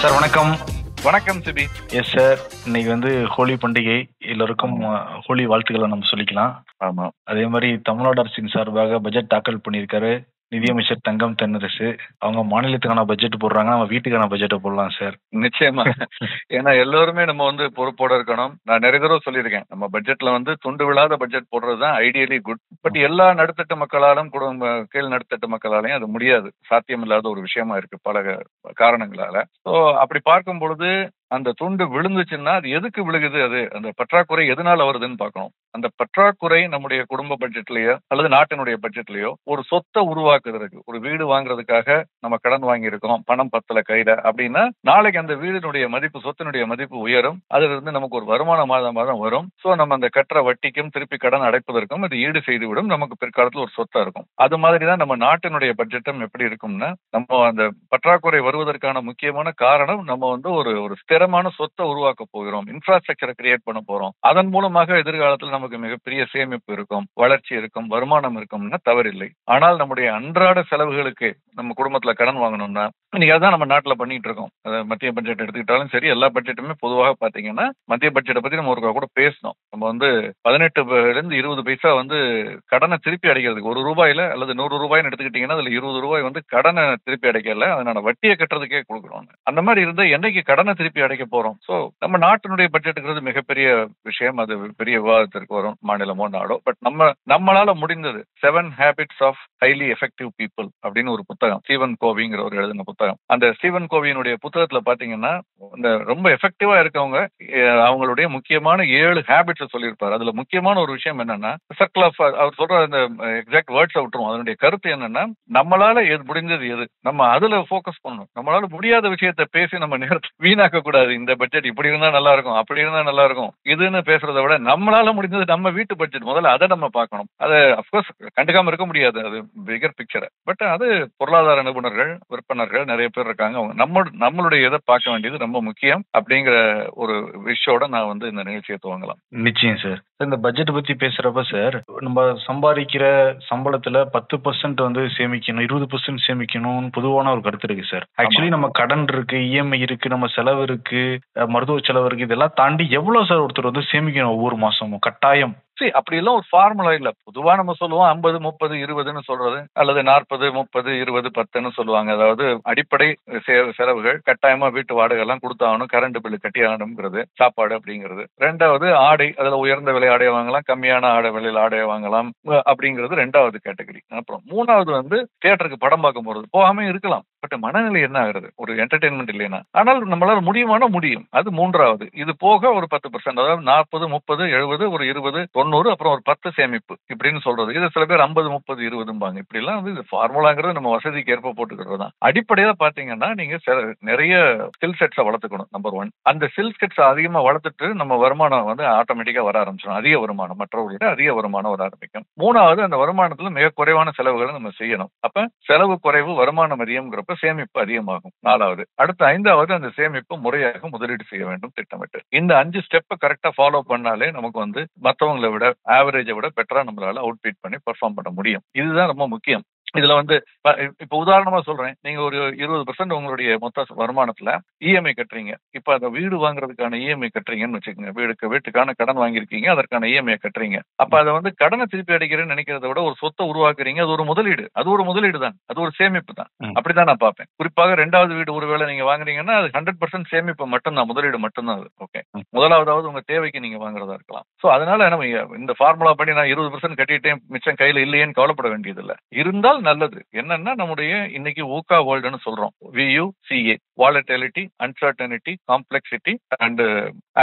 Sir வணக்கம். வணக்கம் CP. Yes sir, இன்னைக்கு ஹோலி பண்டிகை. எல்லோருக்கும் ஹோலி வாழ்த்துக்களை நம்ம சொல்லிக்கலாம். ஆமா, அதே மாதிரி தமிழ்நாடு அரசின் சார்பாக பட்ஜெட் தாக்கல் பண்ணியிருக்காரு நிதியமைச்சர் தங்கம் தென்னரசு. அவங்க மாநிலத்துக்கான பட்ஜெட் போடுறாங்க, நம்ம வீட்டுக்கான பட்ஜெட்டை போடலாம் சார். நிச்சயமா. ஏன்னா எல்லோருமே நம்ம பொறுப்போட இருக்கணும். நான் நிறைய தடவை சொல்லியிருக்கேன், நம்ம பட்ஜெட்ல துண்டு விழாத பட்ஜெட் போடுறதுதான் ஐடியலி குட். பட் எல்லா நடுத்தட்டு மக்களாலும் கீழ் நடுத்தட்டு மக்களாலையும் அது முடியாது, சாத்தியம் இல்லாத ஒரு விஷயமா இருக்கு பல காரணங்களால. ஸோ அப்படி பார்க்கும் பொழுது அந்த துண்டு விழுந்துச்சுன்னா அது எதுக்கு விழுகுது, அது அந்த பற்றாக்குறை எதனால வருதுன்னு பார்க்கணும். அந்த பற்றாக்குறை நம்முடைய குடும்ப பட்ஜெட்லயோ அல்லது நாட்டினுடைய பட்ஜெட்லயோ ஒரு சொத்தை உருவாக்குறதுக்கு, ஒரு வீடு வாங்குறதுக்காக நம்ம கடன் வாங்கி இருக்கோம், பணம் பத்தல கையில அப்படின்னா நாளைக்கு அந்த வீடினுடைய மதிப்பு, சொத்தினுடைய மதிப்பு உயரும். அதுல இருந்து நமக்கு ஒரு வருமானம் மாதம் மாதம் வரும். ஸோ நம்ம அந்த கட்டுற வட்டிக்கும் திருப்பி கடன் அடைப்பதற்கும் அது ஈடு செய்து விடும், நமக்கு பிற்காலத்தில் ஒரு சொத்தா இருக்கும். அது மாதிரிதான் நம்ம நாட்டினுடைய பட்ஜெட்டும் எப்படி இருக்கும்னா, நம்ம அந்த பற்றாக்குறை வருவதற்கான முக்கியமான காரணம் நம்ம ஒரு ஸ்திரமான சொத்தை உருவாக்க போகிறோம், இன்ஃப்ராஸ்ட்ரக்சரை கிரியேட் பண்ண போறோம். அதன் மூலமாக எதிர்காலத்தில் நமக்கு மிகப்பெரிய சேமிப்பு இருக்கும், வளர்ச்சி இருக்கும், வருமானம் இருக்கும்னா தவறில்லை. ஆனால் நம்முடைய அன்றாட செலவுகளுக்கு நம்ம குடும்பத்துல கடன் வாங்கணும்னா இன்னைக்கு அதான் நம்ம நாட்டுல பண்ணிட்டு இருக்கோம். மத்திய பட்ஜெட் எடுத்துக்கிட்டாலும் சரி, எல்லா பட்ஜெட்டுமே பொதுவாக பாத்தீங்கன்னா மத்திய பட்ஜெட்டை பத்தி நம்ம ஒரு கூட பேசணும். நம்ம 18 to 20 பைசா கடனை திருப்பி அடைக்கிறதுக்கு, ₹1 அல்லது ₹100 எடுத்துக்கிட்டீங்கன்னா அதுல ₹20 கடனை திருப்பி அடைக்கல, அதனால வட்டியை கட்டுறதுக்கே கொடுக்குறோம். அந்த மாதிரி இருந்தா என்னைக்கு கடனை திருப்பி அடைக்க போறோம்? சோ நம்ம நாட்டினுடைய பட்ஜெட்டுங்கிறது மிகப்பெரிய விஷயம். அது பெரிய விவாதத்திற்கு வரும், மாநிலமோ நாடோ. பட் நம்மளால முடிந்தது 7 Habits of Highly Effective People அப்படின்னு ஒரு புத்தகம், ஸ்டீவன் கோவிங்கிற ஒரு எழுதின புத்தகம். அந்த ஸ்டீவன் கோவியினுடைய புத்தகத்துல பாத்தீங்கன்னா இந்த ரொம்ப எஃபெக்டிவா இருக்கவங்க அவங்களுடைய முக்கியமான 7 ஹேபிட்ஸ் சொல்லியிருப்பாரு. அதுல முக்கியமான ஒரு விஷயம் என்னன்னா, சர்க்கிள் ஆஃப், அவர் சொல்ற அந்த எக்ஸாக்ட் வேர்ட்ஸ் விட்டுருவோம். அதனுடைய கருத்து என்னன்னா, நம்மளால முடிஞ்சது எது நம்ம அதுல போக்கஸ் பண்ணணும். நம்மளால முடியாத விஷயத்த பேசி நம்ம நேரத்தை வீணாக்க கூடாது. இந்த பட்ஜெட் இப்படி இருந்தா நல்லா இருக்கும், அப்படி இருந்தா நல்லா இருக்கும் இதுன்னு பேசுறதை விட நம்மளால முடிஞ்சது நம்ம வீட்டு பட்ஜெட் முதல்ல அதை நம்ம பார்க்கணும். அதை அப்கோர்ஸ் கண்டுக்காம இருக்க முடியாது, அது பிகர் பிக்சர். பட் அது பொருளாதார நிபுணர்கள், விற்பனர்கள் நிறைய பேர் இருக்காங்க, நம்மளுடைய இதை பார்க்க வேண்டியது ரொம்ப முக்கியம் அப்படிங்கிற ஒரு விஷயோட நான் இந்த நிகழ்ச்சியை துவங்கலாம். நிச்சயம் சார். இந்த பட்ஜெட் பத்தி பேசுறப்ப சார், நம்ம சம்பாதிக்கிற சம்பளத்துல 10% சேமிக்கணும், 20% சேமிக்கணும்னு பொதுவான ஒரு கருத்து இருக்கு சார். ஆக்சுவலி நம்ம கடன் இருக்கு, இஎம்ஐ இருக்கு, நம்ம செலவு இருக்கு, மருத்துவ செலவு இருக்கு, இதெல்லாம் தாண்டி எவ்வளவு சார் ஒருத்தர் சேமிக்கணும் ஒவ்வொரு மாசமும் கட்டாயம்? அப்படி எல்லாம் ஒரு ஃபார்முலா இல்ல. பொதுவா நம்ம சொல்லுவோம் 50 30 20ன்னு சொல்றது, அல்லது 40 30 20 10ன்னு சொல்லுவாங்க. அதாவது அடிப்படை செலவுகள் கட்டாயமா வீட்டு வாடகை எல்லாம் கொடுத்தாகணும், கரண்ட் பில்லு கட்டி ஆகணுங்கிறது, சாப்பாடு அப்படிங்கிறது. ரெண்டாவது ஆடை, அதுல உயர்ந்த விலை ஆடையை வாங்கலாம், கம்மியான விலையில் ஆடையை வாங்கலாம் அப்படிங்கிறது ரெண்டாவது கேட்டகரி. அப்புறம் மூணாவது தியேட்டருக்கு படம் பார்க்க போறது, போகாம இருக்கலாம், பட் மனநிலை என்ன ஆகுறது, ஒரு என்டர்டைன்மெண்ட் இல்லைன்னா. ஆனால் நம்மளால முடியுமானா முடியும், அது மூன்றாவது. இது போக ஒரு 10%, அதாவது 40 30 70 ஒரு 20 90 அப்புறம் ஒரு 10 சேமிப்பு இப்படின்னு சொல்றது. இது சில பேர் 50 30 20 இப்படி எல்லாம் இது ஃபார்முலாங்கிறது நம்ம வசதிக்கு ஏற்ப போட்டுக்கிறது தான். அடிப்படையா பாத்தீங்கன்னா நீங்க நிறைய ஸ்கில் செட்ஸை வளர்த்துக்கணும். நம்பர் 1, அந்த ஸ்கில் செட்ஸ் அதிகமா வளர்த்துட்டு நம்ம வருமானம் ஆட்டோமேட்டிக்கா வர ஆரம்பிச்சிடும். அதிக வருமானம், மற்றவர்களோட அதிக வருமானம் வர ஆரம்பிக்கும். மூணாவது, அந்த வருமானத்துல மிக குறைவான செலவுகளை நம்ம செய்யணும். அப்ப செலவு குறைவு, வருமானம் அதிகம்ங்கிறப்ப சேமிப்பு அதிகமாகும். நாலாவது. அடுத்து 5வது, அந்த சேமிப்பு முறையாக முதலீடு செய்ய வேண்டும் திட்டமிட்டு. இந்த 5 ஸ்டெப் கரெக்டா ஃபாலோ பண்ணாலே நமக்கு மற்றவங்களை விட, ஆவரேஜை விட பெட்டரா நம்மளால அவுட் பீட் பண்ணி பெர்ஃபார்ம் பண்ண முடியும். இதுதான் ரொம்ப முக்கியம். இதுல இப்ப உதாரணமா சொல்றேன், நீங்க ஒரு 20% உங்களுடைய மொத்த வருமானத்துல இஎம்ஐ கட்டுறீங்க. இப்ப அந்த வீடு வாங்குறதுக்கான இஎம்ஐ கட்டுறீங்கன்னு வச்சுக்கோங்க. வீட்டுக்கான கடன் வாங்கியிருக்கீங்க, அதற்கான இஎம்ஐ கட்டுறீங்க. அப்ப அதை கடனை திருப்பி அடைக்கிறேன்னு நினைக்கிறத விட ஒரு சொத்தை உருவாக்குறீங்க, அது ஒரு முதலீடு. அது ஒரு முதலீடு தான், அது ஒரு சேமிப்பு தான். அப்படிதான் நான் பார்ப்பேன். குறிப்பாக 2வது வீடு ஒருவேளை நீங்க வாங்குறீங்கன்னா அது 100% சேமிப்பு மட்டும்தான், முதலீடு மட்டும்தான் அது. ஓகே, முதலாவதாவது உங்க தேவைக்கு நீங்க வாங்குறதா இருக்கலாம். சோ அதனால நம்ம இந்த ஃபார்முலா பண்ணி நான் 20% கட்டிட்டேன், மிச்சம் கையில இல்லையேன்னு கவலைப்பட வேண்டியது இல்லை. இருந்தால் நல்லது. என்னன்னா, நம்முடைய இன்னைக்கு ஊகா வேர்ல்டுன்னு சொல்றோம், VUCA, volatility, uncertainty, complexity and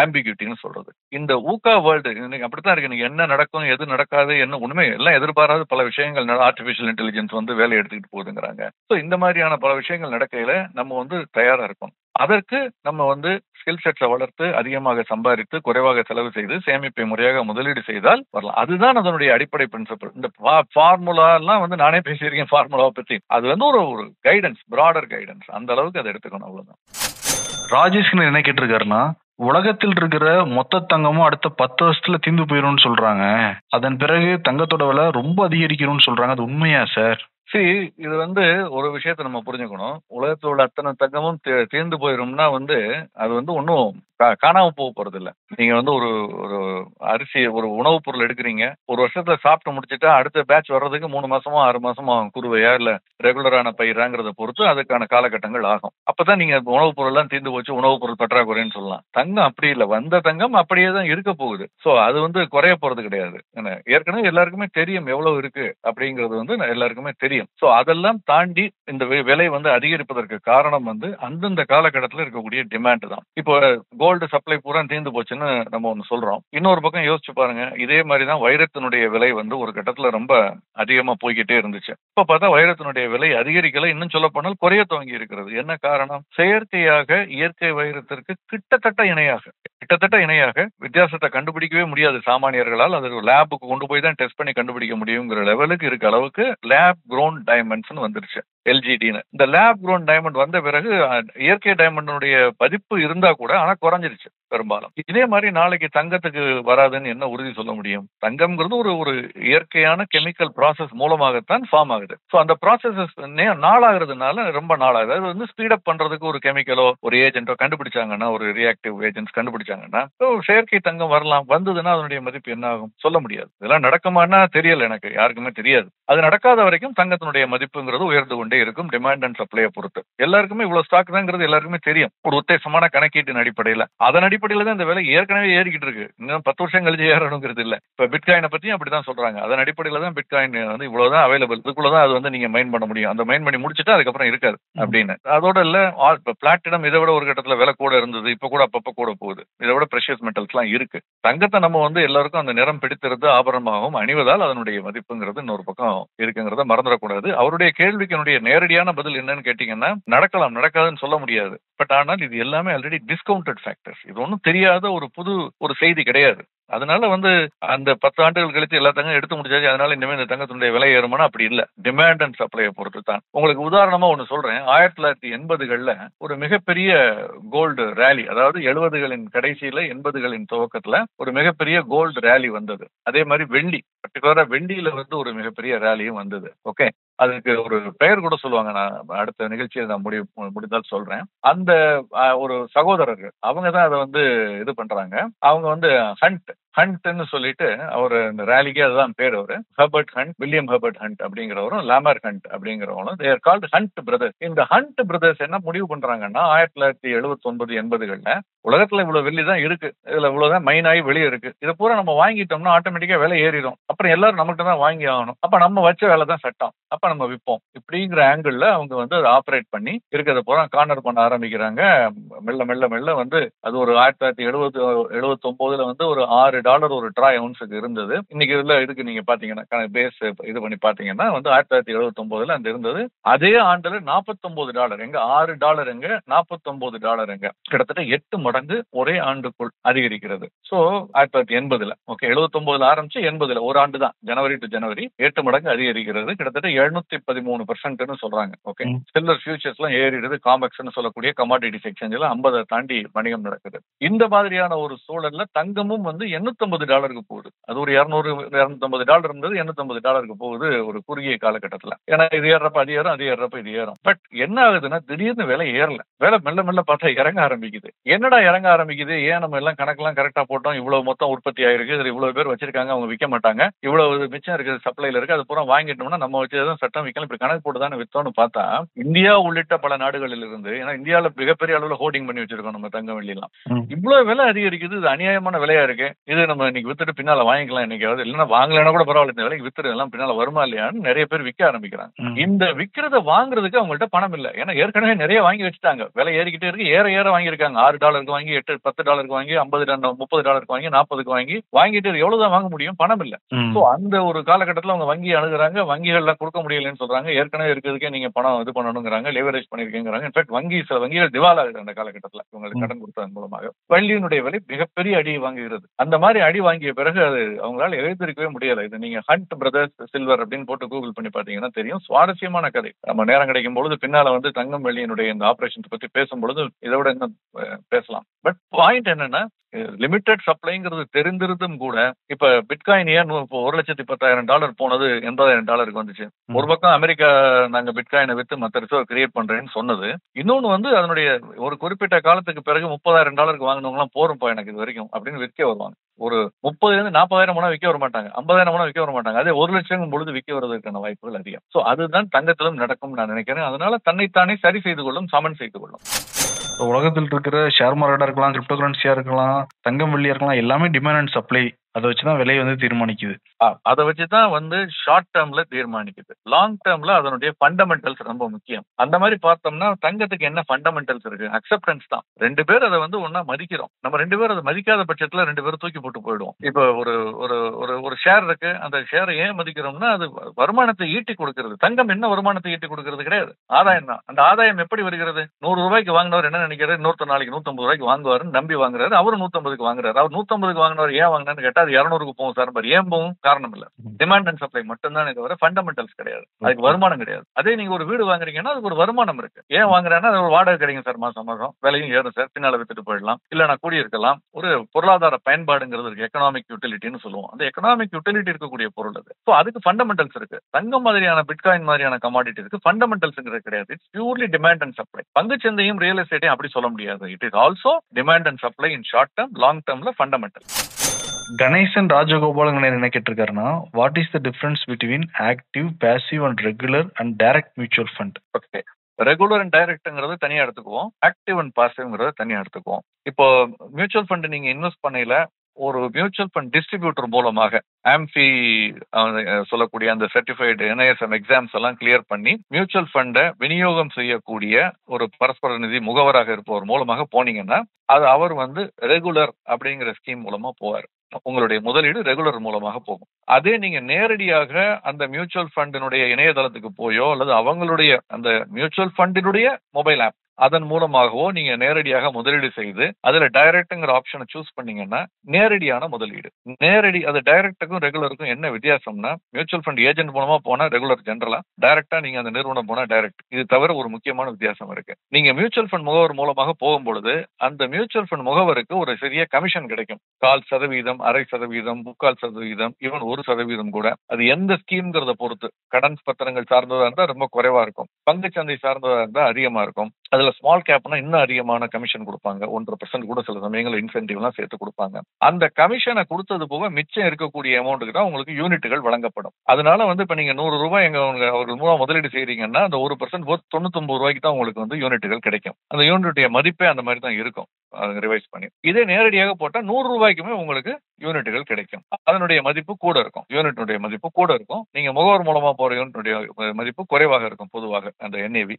ஆம்பிகுயிட்டின்னு சொல்றது. இந்த ஊகா வேர்ல்டு இன்னைக்கு அப்படித்தான் இருக்கு. நீங்க என்ன நடக்கும், எது நடக்காது, என்ன உண்மை எல்லாம் எதிர்பாராத பல விஷயங்கள், ஆர்டிபிஷியல் இன்டெலிஜென்ஸ் வேலை எடுத்துக்கிட்டு போகுதுங்கிறாங்க. ஸோ இந்த மாதிரியான பல விஷயங்கள் நடக்கையில நம்ம தயாரா இருக்கணும். அதற்கு நம்ம ஸ்கில் செட்ஸை வளர்த்து அதிகமாக சம்பாதித்து குறைவாக செலவு செய்து சேமிப்பை முறையாக முதலீடு செய்தால் வரலாம். அதுதான் அதனுடைய அடிப்படை பிரின்சிபல். இந்த ஃபார்முலா எல்லாம் நானே பேசியிருக்கேன் ஃபார்முலாவை பத்தி. அது ஒரு கைடன்ஸ், பிராடர் கைடன்ஸ். அந்த அளவுக்கு அதை எடுத்துக்கணும், அவ்வளவுதான். ராஜேஷ் என்ன கேட்டிருக்காருன்னா, உலகத்தில் இருக்கிற மொத்த தங்கமும் அடுத்த 10 வருஷத்துல தீர்ந்து போயிடும்னு சொல்றாங்க. அதன் பிறகு தங்கத்தோட விலை ரொம்ப அதிகரிக்கணும்னு சொல்றாங்க. அது உண்மையா சார்? சரி, இது ஒரு விஷயத்த நம்ம புரிஞ்சுக்கணும். உலகத்துல உள்ள அத்தனை தங்கமும் தீர்ந்து போயிரும்னா அது ஒண்ணும் காணாம போக போறதில்ல. நீங்க ஒரு ஒரு அரிசி ஒரு உணவுப் பொருள் எடுக்குறீங்க. ஒரு வருஷத்துல சாப்பிட்டு முடிச்சுட்டா அடுத்த பேட்ச் வர்றதுக்கு 3 மாசமோ 6 மாசமோ ஆகும். குறுவையா இல்ல ரெகுலரான பயிராங்கிறத பொறுத்து அதுக்கான காலகட்டங்கள் ஆகும். அப்பதான் நீங்க உணவுப் பொருள்லாம் தீர்ந்து போச்சு, உணவுப் பொருள் பற்றாக்குறைன்னு சொல்லலாம். தங்கம் அப்படி இல்ல. வந்த தங்கம் அப்படியே தான் இருக்க போகுது. சோ அது குறைய போறது கிடையாது. ஏற்கனவே எல்லாருக்குமே தெரியும் எவ்வளவு இருக்கு அப்படிங்கிறது எல்லாருக்குமே தெரியும். சோ அதெல்லாம் தாண்டி இந்த விலை அதிகரிப்பதற்கு காரணம் அந்தந்த காலகட்டத்தில் இருக்கக்கூடிய டிமாண்ட் தான். இப்போ கோல்டு சப்ளை பூரா தீர்ந்து போச்சுன்னு நம்ம ஒண்ணு சொல்றோம். இன்னொரு பக்கம் யோசிச்சு பாருங்க, இதே மாதிரி தான் வைரத்தினுடைய விலை ஒரு கட்டத்துல ரொம்ப அதிகமா போய்கிட்டே இருந்துச்சு. இப்ப பார்த்தா வைரத்தினுடைய விலை அதிகரிக்கல, இன்னும் சொல்ல போனால் குறைய துவங்கி இருக்கிறது. என்ன காரணம்? செயற்கையாக இயற்கை வைரத்திற்கு கிட்டத்தட்ட இணையாக வித்தியாசத்தை கண்டுபிடிக்கவே முடியாது சாமானியர்களால். அது லேபுக்கு கொண்டு போய் தான் டெஸ்ட் பண்ணி கண்டுபிடிக்க முடியுங்கிற லெவலுக்கு இருக்க அளவுக்கு லேப் க்ரோன் டைமண்ட்ஸ் வந்துருச்சு, எல்ஜிடின்னு. இந்த லேப் க்ரோன் டைமண்ட் வந்த பிறகு இயற்கை டைமண்டுடைய பதிப்பு இருந்தா கூட ஆனா குறைஞ்சிருச்சு பெரும்பாலும். இதே மாதிரி நாளைக்கு தங்கத்துக்கு வராதுன்னு என்ன உறுதி சொல்ல முடியும்? தங்கம்ங்கிறது ஒரு ஒரு இயற்கையான கெமிக்கல் ப்ராசஸ் மூலமாகத்தான் ஃபார்ம் ஆகுது. ஸோ அந்த ப்ராசஸஸ் நாளாகிறதுனால ரொம்ப நாளாகுது. அது ஸ்பீடப் பண்றதுக்கு ஒரு கெமிக்கலோ ஒரு ஏஜென்ட்டோ கண்டுபிடிச்சாங்கன்னா, ஒரு ரியாக்டிவ் ஏஜென்ட்ஸ் கண்டுபிடிச்சாங்கன்னா செயற்கை தங்கம் வரலாம். வந்ததுன்னா அதனுடைய மதிப்பு என்ன ஆகும் சொல்ல முடியாது. இதெல்லாம் நடக்குமான்னா தெரியல, எனக்கு யாருக்குமே தெரியாது. அது நடக்காத வரைக்கும் தங்கத்தினுடைய மதிப்புங்கிறது உயர்ந்து கொண்டே இருக்கும், டிமாண்ட் அண்ட் சப்ளையை பொறுத்து. எல்லாருக்குமே இவ்வளவு ஸ்டாக் தாங்கிறது எல்லாருக்குமே தெரியும், ஒரு உத்தேசமான கணக்கீட்டின் அடிப்படையில. அதன் அடிப்படையில தான் இந்த விலை ஏற்கனவே ஏறிக்கிட்டு இருக்கு. இன்னும் 10 வருஷம் கழிச்சு ஏறணுங்கிறது இல்ல. இப்ப பிட்காயினை பத்தியும் அப்படிதான் சொல்றாங்க. அதன் அடிப்படையில தான் பிட்காயின் இவ்வளவுதான் அவைலபிள், இதுக்குள்ளதான் அது நீங்க மைன் பண்ண முடியும். அந்த மைன் பண்ணி முடிச்சுட்டு அதுக்கப்புறம் இருக்காது அப்படின்னு. அதோட இல்ல, பிளாட்டினம் இதை விட ஒரு கட்டத்துல விலை கூட இருந்தது, இப்ப கூட அப்பப்ப கூட போகுது. இதை விட பிரஷியஸ் மெட்டல்ஸ் எல்லாம் இருக்கு. தங்கத்தை நம்ம எல்லாருக்கும் அந்த நிறம் பிடித்திருந்து ஆபரணமாகவும் அணிவதால் அதனுடைய மதிப்புங்கிறது இன்னொரு பக்கம் இருக்குங்கிறத மறந்துடக்கூடாது. அவருடைய கேள்விக்கு என்னுடைய நேரடியான பதில் என்னன்னு கேட்டீங்கன்னா, நடக்கலாம், நடக்காதுன்னு சொல்ல முடியாது. பட் ஆனால் இது எல்லாமே ஆல்ரெடி டிஸ்கவுண்டட் ஃபேக்டர்ஸ். இது ஒன்றும் தெரியாத ஒரு செய்தி கிடையாது. அதனால அந்த 10 ஆண்டுகள் கழித்து எல்லா தங்கம் எடுத்து முடிச்சாச்சு, அதனால இனிமே இந்த தங்கத்தினுடைய விலை ஏறுமானா அப்படி இல்ல. டிமாண்ட் அண்ட் சப்ளையை பொறுத்து தான். உங்களுக்கு உதாரணமா ஒண்ணு சொல்றேன். 1980கள்ல ஒரு மிகப்பெரிய கோல்டு ரேலி, அதாவது 70களின் கடைசியில 80களின் துவக்கத்துல ஒரு மிகப்பெரிய கோல்டு ரேலி வந்தது. அதே மாதிரி வெள்ளி, பர்டிகுலரா வெள்ளியில ஒரு மிகப்பெரிய ரேலியும் வந்தது. ஓகே, அதுக்கு ஒரு பெயர் கூட சொல்லுவாங்க. நான் அடுத்த நிகழ்ச்சியை நான் முடிந்தால் சொல்றேன். அந்த ஒரு சகோதரர்கள் அவங்க தான் அதை இது பண்றாங்க. அவங்க ஹண்ட்னு சொல்லிட்டு அவர் இந்த ரேலிக்கு அதுதான் பேர். அவரு Herbert Hunt, William Herbert Hunt அப்படிங்கிறவரும் லாமர் ஹண்ட் அப்படிங்கிறவங்களும் தேர் கால்டு ஹண்ட் பிரதர்ஸ். இந்த ஹண்ட் பிரதர்ஸ் என்ன முடிவு பண்றாங்கன்னா, 1979 80கள்ல உலகத்துல இவ்வளவு வெள்ளி தான் இருக்கு, இதுல இவ்வளவுதான் மைன் ஆகி வெளியே இருக்கு, இதை பூரா நம்ம வாங்கிட்டோம்னா ஆட்டோமேட்டிக்கா விலை ஏறிடும். அப்புறம் எல்லாரும் நம்மகிட்ட தான் வாங்கி ஆகணும். அப்ப நம்ம வச்ச வேலை தான் சட்டம், அப்ப நம்ம விற்போம். இப்படிங்கிற ஆங்கிள் அவங்க அதை ஆப்ரேட் பண்ணி இருக்கிறத பூரா கார்னர் பண்ண ஆரம்பிக்கிறாங்க. மெல்ல மெல்ல மெல்ல அது ஒரு 1979ல ஒரு $6 ஒரு ட்ராய் அவுன்ஸுக்கு இருந்தது. இன்னைக்கு இதுக்கு நீங்க பாத்தீங்கன்னா பேஸ் இது பண்ணி பாத்தீங்கன்னா 1979ல அந்த இருந்தது. அதே ஆண்டுல $49 எங்க, $6 எங்க, $49 எங்க, கிட்டத்தட்ட 8 மடங்கு ஒரே ஆண்டுக்குள் அதிகரிக்கிறது. சோ 1980ல ஓகே, 79ல ஆரம்பிச்சு 80ல ஒரு ஆண்டு தான், ஜனவரி டு ஜனவரி 8 மடங்கு அதிகரிக்கிறது. கிட்டத்தட்ட 713% சொல்றாங்க. Okay, silver ஃபியூச்சர்ஸ்லாம் ஏறிடுது. காமெக்ஸ்னு சொல்லக்கூடிய கமாடிட்டிஸ் எக்ஸ்சேஞ்சில் 50 தாண்டி வணிகம் நடக்குது. இந்த மாதிரியான ஒரு சூழல்ல தங்கமும் $850 போகுது. அது ஒரு $200-250 இருந்தது, $850 போகுது ஒரு குறுகிய காலகட்டத்துல. ஏன்னா இது ஏறப்ப அது ஏறும், அது ஏறப்ப இது ஏறும். பட் என்ன ஆகுதுன்னா, திடீர்னு விலை ஏறல, விலை மெல்ல மெல்ல பார்த்தா இறங்க ஆரம்பிக்குது. என்னடா இறங்க ஆரம்பிக்குது, ஏன் நம்ம எல்லாம் கணக்கெல்லாம் கரெக்டா போட்டோம், இவ்வளவு மொத்தம் உற்பத்தி ஆயிருக்கு, இதுல இவ்வளவு பேர் வச்சிருக்காங்க, அவங்க விற்க மாட்டாங்க, இவ்வளவு மிச்சம் இருக்குது சப்ளைல இருக்கு, அது பூரா வாங்கிட்டோம்னா நம்ம வச்சதான் சட்டம் விற்கலாம், இப்படி கணக்கு போட்டு தானே வித்தோம்னு பார்த்தா, இந்தியா உள்ளிட்ட பல நாடுகளில் இருந்து, ஏன்னா இந்தியாவில மிகப்பெரிய அளவுல ஹோர்டிங் பண்ணி வச்சிருக்கோம் நம்ம தங்கம் வெள்ளி எல்லாம், இவ்வளவு விலை அதிகரிக்குது, இது அநியாயமான விலையா இருக்கு, இது நம்ம இன்னைக்கு வித்துட்டு பின்னால வாங்கிக்கலாம், இன்னைக்கு இல்லைன்னா வாங்கலைன்னா கூட பரவாயில்ல, இந்த விலைக்கு வித்துட்டு எல்லாம் பின்னால வருமா இல்லையான்னு நிறைய பேர் விற்க ஆரம்பிக்கிறாங்க. இந்த விற்கிறத வாங்குறதுக்கு அவங்கள்ட்ட பணம் இல்லை. ஏன்னா ஏற்கனவே நிறைய வாங்கி வச்சுட்டாங்க, விலை ஏறிக்கிட்டே இருக்கு, ஏற ஏற வாங்கியிருக்காங்க. $6 வாங்கி, $8-10 வாங்கி, $50-30 வாங்கி, 40 வாங்கிட்டு எவ்வளவுதான் வாங்க முடியும், பணம் இல்ல. சோ அந்த ஒரு காலகட்டத்தில் அவங்க வங்கி அணுகுறாங்க, வங்கிகள்ல கொடுக்க முடியலன்னு சொல்றாங்க. ஏற்கனவே இருக்கிறதுக்கே நீங்க பணம் இது பண்ணணுங்கிறாங்க, லிவரேஜ் பண்ணிருக்கீங்கிறாங்க. இன்ஃபேக்ட் சில வங்கிகள் திவால் ஆகுது அந்த காலகட்டத்தில் உங்களுக்கு கடன் கொடுத்ததன் மூலமாக. வெள்ளியினுடைய விலை மிகப்பெரிய அடி வாங்குகிறது. அந்த மாதிரி அடி வாங்கிய பிறகு அது அவங்களால எழுந்திருக்கவே முடியல. இது நீங்க ஹண்ட் பிரதர்ஸ் சில்வர் அப்படின்னு போட்டு கூகுள் பண்ணி பாத்தீங்கன்னா தெரியும். சுவாரஸ்யமான கதை. நம்ம நேரம் கிடைக்கும் பொழுது பின்னால தங்கம் வெள்ளியினுடைய இந்த ஆபரேஷன் பத்தி பேசும்பொழுது இதை விட இன்னும் பேசலாம். பட் பாயிண்ட் என்னன்னா, லிமிடெட் சப்ளைங்கிறது தெரிந்திருந்தும் கூட இப்ப பிட்காயின் ஏன் இப்போ $1,10,000 போனது $80,000 வந்துச்சு. ஒரு பக்கம் அமெரிக்கா நாங்க பிட்காயினை வித்து மத்த ரிசர்வ் கிரியேட் பண்றேன்னு சொன்னது. இன்னொன்னு வந்து அதனுடைய ஒரு குறிப்பிட்ட காலத்துக்கு பிறகு $30,000 வாங்கினவங்க எல்லாம் போறப்பா எனக்கு இது வரைக்கும் அப்படின்னு விற்க வருவாங்க. ஒரு 30,000 40,000 போனா விற்க வர மாட்டாங்க, 50,000 போனா விற்க வர மாட்டாங்க. அதே 1,00,000 பொழுது விற்க வருவதற்கான வாய்ப்புகள் அதிகம். சோ அதுதான் தங்கத்திலும் நடக்கும் நான் நினைக்கிறேன். அதனால தன்னைத்தானே சரி செய்து கொள்ளும், சமன் செய்து கொள்ளும். உலகத்தில் இருக்கிற ஷேர் மார்க்கெட்டா இருக்கலாம், கிரிப்டோ கரன்சியா இருக்கலாம், தங்கம் வெள்ளியா இருக்கலாம், எல்லாமே டிமாண்ட் அண்ட் சப்ளை. அதை வச்சுதான் விலை வந்து தீர்மானிக்குது. அதை வச்சுதான் வந்து ஷார்ட் டேர்ம்ல தீர்மானிக்குது. லாங் டேர்ம்ல அதனுடைய ஃபண்டமெண்டல்ஸ் ரொம்ப முக்கியம். அந்த மாதிரி பார்த்தோம்னா தங்கத்துக்கு என்ன ஃபண்டமெண்டல்ஸ் இருக்கு? அக்செப்டன்ஸ் தான். ரெண்டு பேர் அதை வந்து ஒன்னா மதிக்கிறோம். நம்ம ரெண்டு பேரும் அதை மதிக்காத பட்சத்துல ரெண்டு பேரும் தூக்கி போட்டு போயிடுவோம். இப்போ ஒரு ஒரு ஒரு ஒரு ஷேர் இருக்கு, அந்த ஷேரை ஏன் மதிக்கிறோம்னா அது வருமானத்தை ஈட்டி கொடுக்கிறது. தங்கம் என்ன வருமானத்தை ஈட்டி கொடுக்கிறது கிடையாது, ஆதாயம் தான். அந்த ஆதாயம் எப்படி வருகிறது? $100 வாங்கினவர் என்ன நினைக்கிறாரு, இன்னொருத்த நாளைக்கு $150 வாங்குவாருன்னு நம்பி வாங்குறாரு. அவரு $150 வாங்குறாரு. அவர் $150 வாங்கினவர் ஏன் வாங்கினான்னு கேட்டா அது $200 போகும் சார். ஏன் போகும்? காரணம் இல்ல. டிமாண்ட் அண்ட் சப்ளை மட்டும்தான் தவிர ஃபண்டமெண்டல்ஸ் கிடையாது. அதுக்கு வருமானம் கிடையாது. அதே நீங்க ஒரு வீடு வாங்குறீங்கன்னா அதுக்கு ஒரு வருமானம் இருக்கு. ஏன் வாங்குறேன்னா அது ஒரு வாடகை கிடைக்கும் சார், மாசம் மாசம் விலையும் ஏறும் சார், பின்னால வித்துட்டு போயிடலாம், இல்ல நான் கூடியிருக்கலாம். ஒரு பொருளாதார பயன்பாடுங்கிறது இருக்கு, எக்கனாமிக் யூட்டிலிட்டின்னு சொல்லுவோம். அந்த எக்கனாமிக் யூட்டிலிட்டி இருக்கக்கூடிய பொருள் அது. ஸோ அதுக்கு ஃபண்டமெண்டல்ஸ் இருக்கு. தங்கம் மாதிரியான பிட்காயின் மாதிரியான கமாடிட்டி இருக்கு, ஃபண்டமெண்டல்ஸ் கிடையாது. It's purely demand and supply. பங்குச்சந்தையும் ரியல் எஸ்டேட்டையும் அப்படி சொல்ல முடியாது. It is also demand and supply in short term, long டேர்ம்ல ஃபண்டமெண்டல். கணேசன் ராஜகோபாலன் என்ன கேட்டிருக்காருன்னா, what is the difference between active, passive and regular and direct mutual fund? Okay, regular and டைரக்ட்ங்கிறது தனியா எடுத்துக்குவோம், ஆக்டிவ் அண்ட் பாசிவ்ங்கிறத தனியா எடுத்துக்குவோம். இப்போ மியூச்சுவல் ஃபண்ட் நீங்க இன்வெஸ்ட் பண்ணையில ஒரு மியூச்சுவல் ஃபண்ட் டிஸ்ட்ரிபியூட்டர் மூலமாக ஆம்ஃபி சொல்லக்கூடிய அந்த சர்டிஃபைடு NISM எக்ஸாம்ஸ் எல்லாம் கிளியர் பண்ணி மியூச்சுவல் ஃபண்டை விநியோகம் செய்யக்கூடிய ஒரு பரஸ்பர நிதி முகவராக இருப்பவர் மூலமாக போனீங்கன்னா அது அவர் வந்து ரெகுலர் அப்படிங்கிற ஸ்கீம் மூலமா போவார். உங்களுடைய முதலீடு ரெகுலர் மூலமாக போகும். அதே நீங்க நேரடியாக அந்த மியூச்சுவல் ஃபண்டினுடைய இணையதளத்துக்கு போயோ அல்லது அவங்களுடைய அந்த மியூச்சுவல் ஃபண்டினுடைய மொபைல் ஆப் அதன் மூலமாகவோ நீங்க நேரடியாக முதலீடு செய்து அதுல டைரக்ட்ங்கிற ஆப்ஷனை சூஸ் பண்ணீங்கன்னா நேரடியான முதலீடு. நேரடி அது டைரக்டுக்கும் ரெகுலருக்கும் என்ன வித்தியாசம்னா, மியூச்சுவல் ஃபண்ட் ஏஜென்ட் மூலமா போனா ரெகுலர் ஜெனரலா, டைரக்டா நீங்க அந்த நிறுவனம் போனா டைரக்ட். இது தவிர ஒரு முக்கியமான வித்தியாசம் இருக்கு. நீங்க மியூச்சுவல் ஃபண்ட் முகவர் மூலமாக போகும்பொழுது அந்த மியூச்சுவல் ஃபண்ட் முகவருக்கு ஒரு சிறிய கமிஷன் கிடைக்கும். 0.25%, 0.5%, 3/4%, ஈவன் 1% கூட. அது எந்த ஸ்கீம்ங்கிறத பொறுத்து. கடன் பத்திரங்கள் சார்ந்ததா இருந்தா ரொம்ப குறைவா இருக்கும், பங்குச்சந்தை சார்ந்ததா இருந்தா அதிகமா இருக்கும். அதுல ஸ்மால் கேப்னா இன்னும் அதிகமான கமிஷன் கொடுப்பாங்க, 1.5% கூட சில சமயங்கள் இன்சென்டிவ் எல்லாம் சேர்த்து கொடுப்பாங்க. அந்த கமிஷனை கொடுத்தது போக மிச்சம் இருக்கக்கூடிய அமௌண்ட்டுக்கு தான் உங்களுக்கு யூனிட்டுகள் வழங்கப்படும். அதனால வந்து இப்ப நீங்க $100 எங்க அவர்கள் மூலம் முதலீடு செய்றீங்கன்னா அந்த 1% போது $99 தான் உங்களுக்கு வந்து யூனிட்டுகள் கிடைக்கும். அந்த யூனிட்டுடைய மதிப்பே அந்த மாதிரி தான் இருக்கும் ரிவைஸ் பண்ணி. இதே நேரடியாக போட்டா $100 உங்களுக்கு யூனிட்டுகள் கிடைக்கும். அதனுடைய மதிப்பு கூட இருக்கும், யூனிட்டுடைய மதிப்பு கூட இருக்கும். நீங்க முகவர் மூலமா போற யூனிட்டுடைய மதிப்பு குறைவாக இருக்கும். பொதுவாக அந்த NAV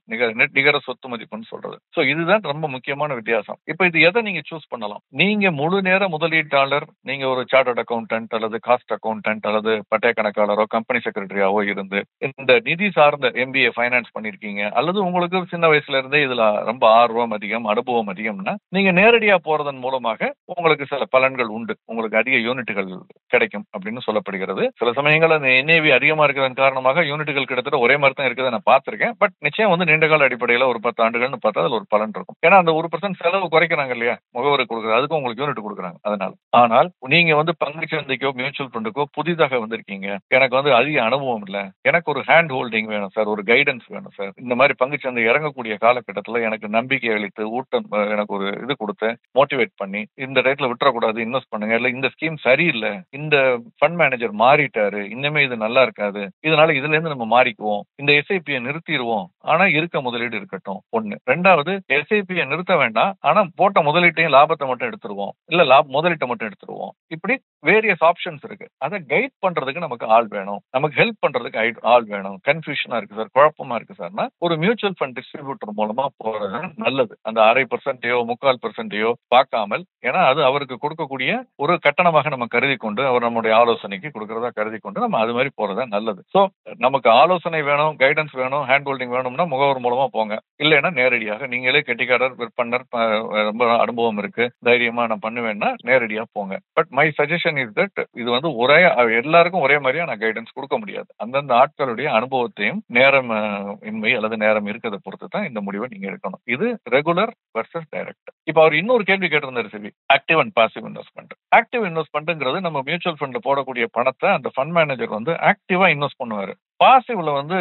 நிகர சொத்து மதிப்புன்னு சொல்றது. சோ இதுதான் ரொம்ப முக்கியமான வித்தியாசம். இப்ப இது எதை நீங்க சூஸ் பண்ணலாம்? நீங்க முழு நேர முதலீட்டாளர், நீங்க ஒரு சார்ட்டர்ட் அக்கௌண்டன்ட் அல்லது காஸ்ட் அக்கௌண்டன்ட் அல்லது பட்டய கணக்காளரோ கம்பெனி செக்ரட்டரியாவோ இருந்து இந்த நிதி சார்ந்த MBA ஃபைனான்ஸ் பண்ணிருக்கீங்க, அல்லது உங்களுக்கு சின்ன வயசுல இருந்தே இதுல ரொம்ப ஆர்வம் அதிகம், அனுபவம் அதிகம்னா நீங்க நேரடியா போறதன் மூலமாக உங்களுக்கு சில பலன்கள் உண்டு. உங்களுக்கு அதிக யூனிட்டுகள் கிடைக்கும் அப்படின்னு சொல்லப்படுகிறது. சில சமயங்கள் அந்த NAV அதிகமா இருக்கிறதன் காரணமாக யூனிட்டுகள் கிட்டத்தட்ட ஒரே மாதிரி தான் இருக்கிறத நான் பார்த்திருக்கேன். பட் நிச்சயம் வந்து நீண்டகால அடிப்படையில ஒரு 10 ஆண்டுகள்னு பார்த்தா அதுல ஒரு பலன் இருக்கும். ஏன்னா அந்த 1% செலவு குறைக்கிறாங்க இல்லையா, முகவருக்கு கொடுக்குறது, அதுக்கும் உங்களுக்கு யூனிட் கொடுக்குறாங்க. அதனால ஆனால் நீங்க வந்து பங்குச்சந்தைக்கோ மியூச்சுவல் ஃபண்டுக்கோ புதிதாக வந்திருக்கீங்க, எனக்கு வந்து அதிக அனுபவம் இல்ல, எனக்கு ஒரு ஹேண்ட் ஹோல்டிங் வேணும் சார், ஒரு கைடன்ஸ் வேணும் சார், இந்த மாதிரி பங்குச்சந்தை இறங்கக்கூடிய காலகட்டத்தில் எனக்கு நம்பிக்கை அளித்து ஊட்டம் எனக்கு ஒரு இது கொடுத்து மோட்டிவேட் பண்ணி இந்த ரேட்ல விட்டுறக்கூடாது, இன்வெஸ்ட் பண்ணுங்க, இல்ல இந்த ஸ்கீம் சரியில்லை, இந்த ஃபண்ட் மேனேஜர் மாறிட்டாரு, இன்னுமே இது நல்லா இருக்காது, இதனால இதுல இருந்து நம்ம மாறிக்குவோம், இந்த SIP-யை நிறுத்திடுவோம், ஆனா இருக்க முதலீடு இருக்கட்டும். ஒண்ணு. ரெண்டாவது, SIP-யை நிறுத்த வேண்டாம், ஆனா போட்ட முதலீட்டையும் லாபத்தை மட்டும் எடுத்துருவோம், இல்ல முதலீட்டை மட்டும் எடுத்துருவோம். இப்படி வேரியஸ் ஆப்ஷன்ஸ் இருக்கு. அதை கைட் பண்றதுக்கு நமக்கு ஆள் வேணும், நமக்கு ஹெல்ப் பண்றதுக்கு ஆள் வேணும். கன்ஃபியூஷனா இருக்கு சார், குழப்பமா இருக்கு சார்னா ஒரு மியூச்சுவல் ஃபண்ட் டிஸ்ட்ரிபியூட்டர் மூலமா போறது நல்லது. அந்த 0.5%, 3/4%, பார்க்காமல், ஏன்னா அது அவருக்கு கொடுக்கக்கூடிய ஒரு கட்டணமாக நம்ம கருதி கொண்டு, அவர் நம்முடைய ஆலோசனைக்கு கொடுக்கறதா கருதி கொண்டு நம்ம அது மாதிரி போறதா நல்லது. சோ நமக்கு ஆலோசனை வேணும், கைடன்ஸ் வேணும், ஹேண்ட் ஹோல்டிங் வேணும்னா முகவர் மூலமா போங்க. இல்லைன்னா நேரடியாக நீங்களே கெட்டிக்காரர், விற்பனர், ரொம்ப அனுபவம் இருக்கு, தைரியமா நான் பண்ணுவேன்னா நேரடியா போங்க. But my suggestion is that இது வந்து எல்லாருக்கும் ஒரே மாதிரியா நான் கைடன்ஸ் கொடுக்க முடியாது. அந்தந்த ஆட்களுடைய அனுபவத்தையும் நேரம் இன்மை அல்லது நேரம் இருக்கிறத பொறுத்து தான் இந்த முடிவை நீங்க எடுக்கணும். இது ரெகுலர் வெர்சஸ் டைரக்ட். இப்ப அவர் இன்னொரு கேள்வி கேட்டிருந்தாரு சிவி, active and passive investment. Active இன்வெஸ்ட்மெண்ட்ங்கிறது நம்ம மியூச்சுவல் ஃபண்ட் போடக்கூடிய பணத்தை அந்த ஃபண்ட் மேனேஜர் வந்து ஆக்டிவா இன்வெஸ்ட் பண்ணுவாரு. பாசிவ்ல வந்து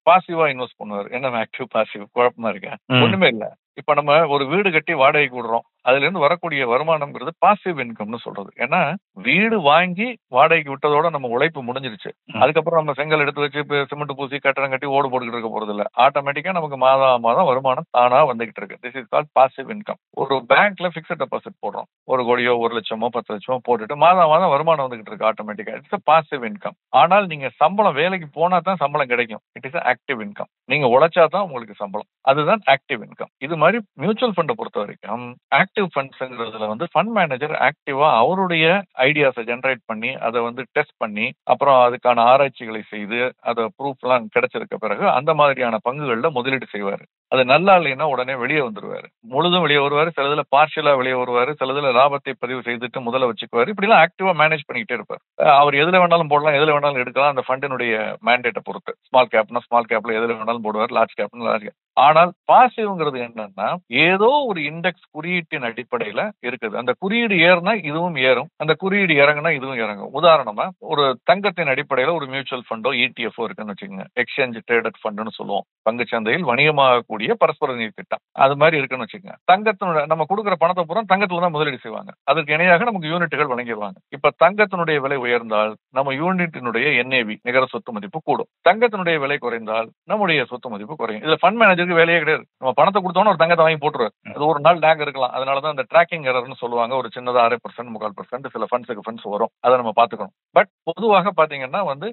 பாசிவா இன்வெஸ்ட் பண்ணுவாரு. என்ன ஆக்டிவ் பாசிவ் குழப்பமா இருக்கா? ஒண்ணுமே இல்ல. இப்ப நம்ம ஒரு வீடு கட்டி வாடகைக்கு விடுறோம், அதுல இருந்து வரக்கூடிய வருமானம்ங்கிறது பாசிவ் இன்கம்னு சொல்றது. ஏன்னா வீடு வாங்கி வாடகைக்கு விட்டதோட நம்ம உழைப்பு முடிஞ்சிருச்சு. அதுக்கப்புறம் நம்ம செங்கல் எடுத்து வச்சு சிமெண்ட் பூசி கட்டடம் கட்டி ஓடு போட்டுக்கிட்டு இருக்க போறது இல்ல. ஆட்டோமேட்டிக்கா நமக்கு மாதம் வருமானம் தானா வந்துகிட்டு இருக்கு. This is called passive income. ஒரு பேங்க்ல பிக்ஸட் டெபாசிட் போடுறோம், 1 கோடியோ 1 லட்சமோ 10 லட்சமோ போட்டுட்டு மாதம் வருமானம் வந்துகிட்டு இருக்கு ஆட்டோமேட்டிக்கா. It's passive income. ஆனால் நீங்க சம்பளம் வேலைக்கு போனா தான் சம்பளம் கிடைக்கும். It is active income. நீங்க உழைச்சா தான் உங்களுக்கு சம்பளம். அதுதான் ஆக்டிவ் இன்கம். இது மாதிரி மியூச்சுவல் ஃபண்டை பொறுத்த வரைக்கும் ஆக்டிவ் ஃபண்ட்ஸ்ங்கிறதுல வந்து ஃபண்ட் மேனேஜர் ஆக்டிவா அவருடைய ஐடியாஸை ஜெனரேட் பண்ணி அதை வந்து டெஸ்ட் பண்ணி அப்புறம் அதுக்கான ஆராய்ச்சிகளை செய்து அதை ப்ரூஃப் எல்லாம் கிடைச்சிருக்க பிறகு அந்த மாதிரியான பங்குகள்ல முதலீடு செய்வாரு. அது நல்லா இல்லைன்னா உடனே வெளியே வந்துருவாரு. முழுதும் வெளியே வருவாரு, சிலதுல பார்ஷியலா வெளியே வருவாரு, சிலதுல லாபத்தை பதிவு செய்துட்டு முதல்ல வச்சுக்குவாரு. இப்படி எல்லாம் ஆக்டிவா மேனேஜ் பண்ணிக்கிட்டே இருப்பார். அவர் எதுல வேணாலும் போடலாம், எதுல வேணாலும் எடுக்கலாம், அந்த ஃபண்டினுடைய மேண்டேட்டை பொறுத்து. ஸ்மால் கேப்னா ஸ்மால் கேப்ல எதுல வேணாலும் போடுவார், லார்ஜ் கேப்னா லார்ஜ் கேப். ஆனால் பாசிவ்ங்கிறது என்னன்னா ஏதோ ஒரு இண்டெக்ஸ் குறியீட்டின் அடிப்படையில இருக்குது. அந்த குறியீடு ஏறினா இதுவும் ஏறும், அந்த குறியீடு இறங்குனா இதுவும் இறங்கும். உதாரணமா ஒரு தங்கத்தின் அடிப்படையில ஒரு மியூச்சுவல் ஃபண்டோ ETF இருக்குன்னு வச்சுக்கோங்க, எக்ஸ்சேஞ்ச் ட்ரேடட் ஃபண்டுன்னு சொல்லுவோம். பங்கு சந்தையில் வணிகமாகக்கூடிய பரஸ்பர நீதி திட்டம், அது மாதிரி இருக்குன்னு வச்சுக்கோங்க. தங்கத்தினுடைய நம்ம கொடுக்குற பணத்தை பூரா தங்கத்துல தான் முதலீடு செய்வாங்க. அதற்கு இணையாக நமக்கு யூனிட்டுகள் வழங்கிடுவாங்க. இப்ப தங்கத்தினுடைய விலை உயர்ந்தால் நம்ம யூனிட்டினுடைய NAV நிகர சொத்து மதிப்பு கூடும். தங்கத்தினுடைய விலை குறைந்தால் நம்முடைய சொத்து மதிப்பு குறையும். இதுல ஃபண்ட் மேனேஜருக்கு வேலையே கிடையாது. நம்ம பணத்தை கொடுத்தோம்னா ஒரு தங்கத்தை வாங்கி போட்டுருவாரு. அது ஒரு நாள் லேக் இருக்கலாம். அதனாலதான் அந்த ட்ராக்கிங் எரர்னு சொல்லுவாங்க. ஒரு சின்னதா 1/2% 3/4% சில ஃபண்ட்ஸ் வரும். அதை நம்ம பாத்துக்கணும். பட் பொதுவாக பாத்தீங்கன்னா வந்து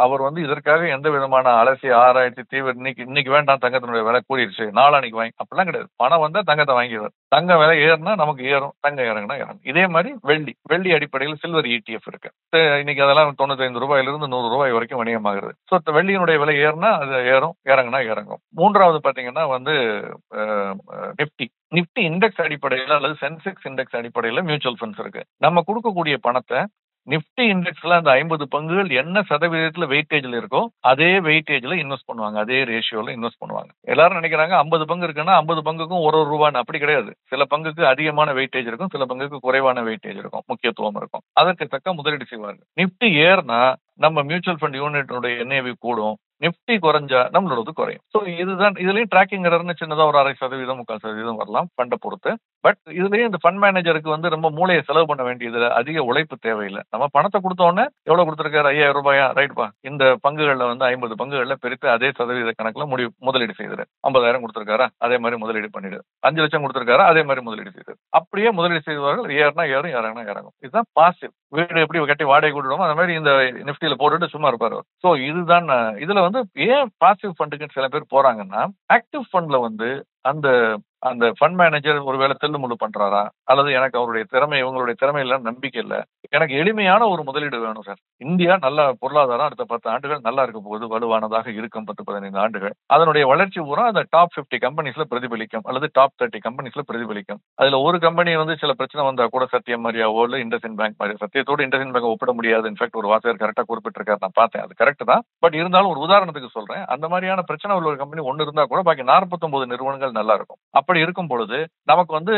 அவர் வந்து இதற்காக எந்த விதமான அலசி ஆராய்ச்சி தீவிர இன்னைக்கு வேண்டாம் தங்கத்தினுடைய விலை கூடிருச்சு நாளானிக்கு வாங்கி அப்படிலாம் கிடையாது. பணம் வந்தா தங்கத்தை வாங்கிடுவார். தங்க விலை ஏறினா நமக்கு ஏறும், தங்கம் இறங்குனா இறங்கும். இதே மாதிரி வெள்ளி அடிப்படையில் சில்வர் ETF இருக்கு. இன்னைக்கு அதெல்லாம் 95 ரூபாயிலிருந்து 100 ரூபாய் வரைக்கும் வணிகமாகிறது. ஸோ வெள்ளியினுடைய விலை ஏறினா அது ஏறும், இறங்குனா இறங்கும். மூன்றாவது பாத்தீங்கன்னா வந்து நிப்டி இண்டெக்ஸ் அடிப்படையில் அல்லது சென்செக்ஸ் இண்டெக்ஸ் அடிப்படையில் மியூச்சுவல் ஃபண்ட்ஸ் இருக்கு. நம்ம கொடுக்கக்கூடிய பணத்தை நிப்டி இண்டெக்ஸ்ல அந்த 50 பங்குகள் என்ன சதவீதத்துல வெயிட்டேஜ்ல இருக்கோ அதே வெயிட்டேஜ்ல இன்வெஸ்ட் பண்ணுவாங்க, அதே ரேஷியோல இன்வெஸ்ட் பண்ணுவாங்க. எல்லாரும் நினைக்கிறாங்க 50 பங்கு இருக்குன்னா 50 பங்குக்கும் ஒரு ரூபான்னு. அப்படி கிடையாது. சில பங்குக்கு அதிகமான வெயிட்டேஜ் இருக்கும், சில பங்குக்கு குறைவான வெயிட்டேஜ் இருக்கும், முக்கியத்துவம் இருக்கும். அதற்கு தக்க முதலீடு செய்வார்கள். நிப்டி ஏர்னா நம்ம மியூச்சுவல் ஃபண்ட் யூனிட்டுடைய NAV கூடும், நிப்டி குறைஞ்சா நம்மளோடது குறையும். ஸோ இதுதான் இதுலயும் ட்ராக்கிங் எரர்னு சின்னதா ஒரு 0.5% 3/4% வரலாம் ஃபண்டை பொறுத்து. பட் இதுலயும் இந்த ஃபண்ட் மேனேஜருக்கு வந்து ரொம்ப மூளையை செலவு பண்ண வேண்டியதுல அதிக உழைப்பு தேவையில்லை. நம்ம பணத்தை கொடுத்தோன்னே எவ்வளவு கொடுத்துருக்காரு, 5000 ரூபாயா, ரைட்பா இந்த பங்குகள்ல வந்து 50 பங்குகள்ல பிரித்து அதே சதவீத கணக்குல முதலீடு செய்தாரு. 50,000 கொடுத்துருக்காரா, அதே மாதிரி முதலீடு பண்ணிடு. 5 லட்சம் கொடுத்துருக்காரா, அதே மாதிரி முதலீடு செய்தாரு. அப்படியே முதலீடு செய்வார்கள். ஏறினா ஏறும், இறங்கினா இறங்கும். இதுதான் பாசிவ். வீடு எப்படி கட்டி வாடகை கூட்டுவோமோ அந்த மாதிரி இந்த நிப்டியில போட்டுட்டு சும்மா இருப்பாரு. ஸோ இதுதான் இதுல வந்து ஏன் பாசிவ் ஃபண்டுக்கு சில பேர் போறாங்கன்னா, ஆக்டிவ் ஃபண்ட்ல வந்து அந்த அந்த ஃபண்ட் மேனேஜர் ஒருவேளை தில்லுமுள்ளு பண்றாரா, அல்லது எனக்கு அவருடைய திறமை இவங்களுடைய திறமையில நம்பிக்கை இல்லை, எனக்கு எளிமையான ஒரு முதலீடு வேணும் சார். இந்தியா நல்ல பொருளாதாரம் அடுத்த 10 ஆண்டுகள் நல்லா இருக்க போகுது, வலுவானதாக இருக்கும் 10-15 ஆண்டுகள். அதனுடைய வளர்ச்சி பூரா அந்த டாப் 50 கம்பெனிஸ்ல பிரதிபலிக்கும் அல்லது டாப் 30 கம்பெனிஸ்ல பிரதிபலிக்கும். அதுல ஒரு கம்பெனி வந்து சில பிரச்சனை வந்தா கூட சத்தியம் மாதிரியாவோ இல்ல இண்டஸ்இண்ட் பேங்க் மாதிரி, சத்தியத்தோடு இண்டஸ்இண்ட் பேங்க் ஒப்பிட முடியாது. இன்ஃபேக்ட் ஒரு வாசகர் கரெக்டா குறிப்பிட்டிருக்காரு, நான் பார்த்தேன், அது கரெக்ட் தான். பட் இருந்தாலும் ஒரு உதாரணத்துக்கு சொல்றேன், அந்த மாதிரியான பிரச்சனை உள்ள ஒரு கம்பெனி ஒன்னு இருந்தா கூட பாக்கி 49 நிறுவனங்கள் நல்லா இருக்கும். அப்படி இருக்கும் பொழுது நமக்கு வந்து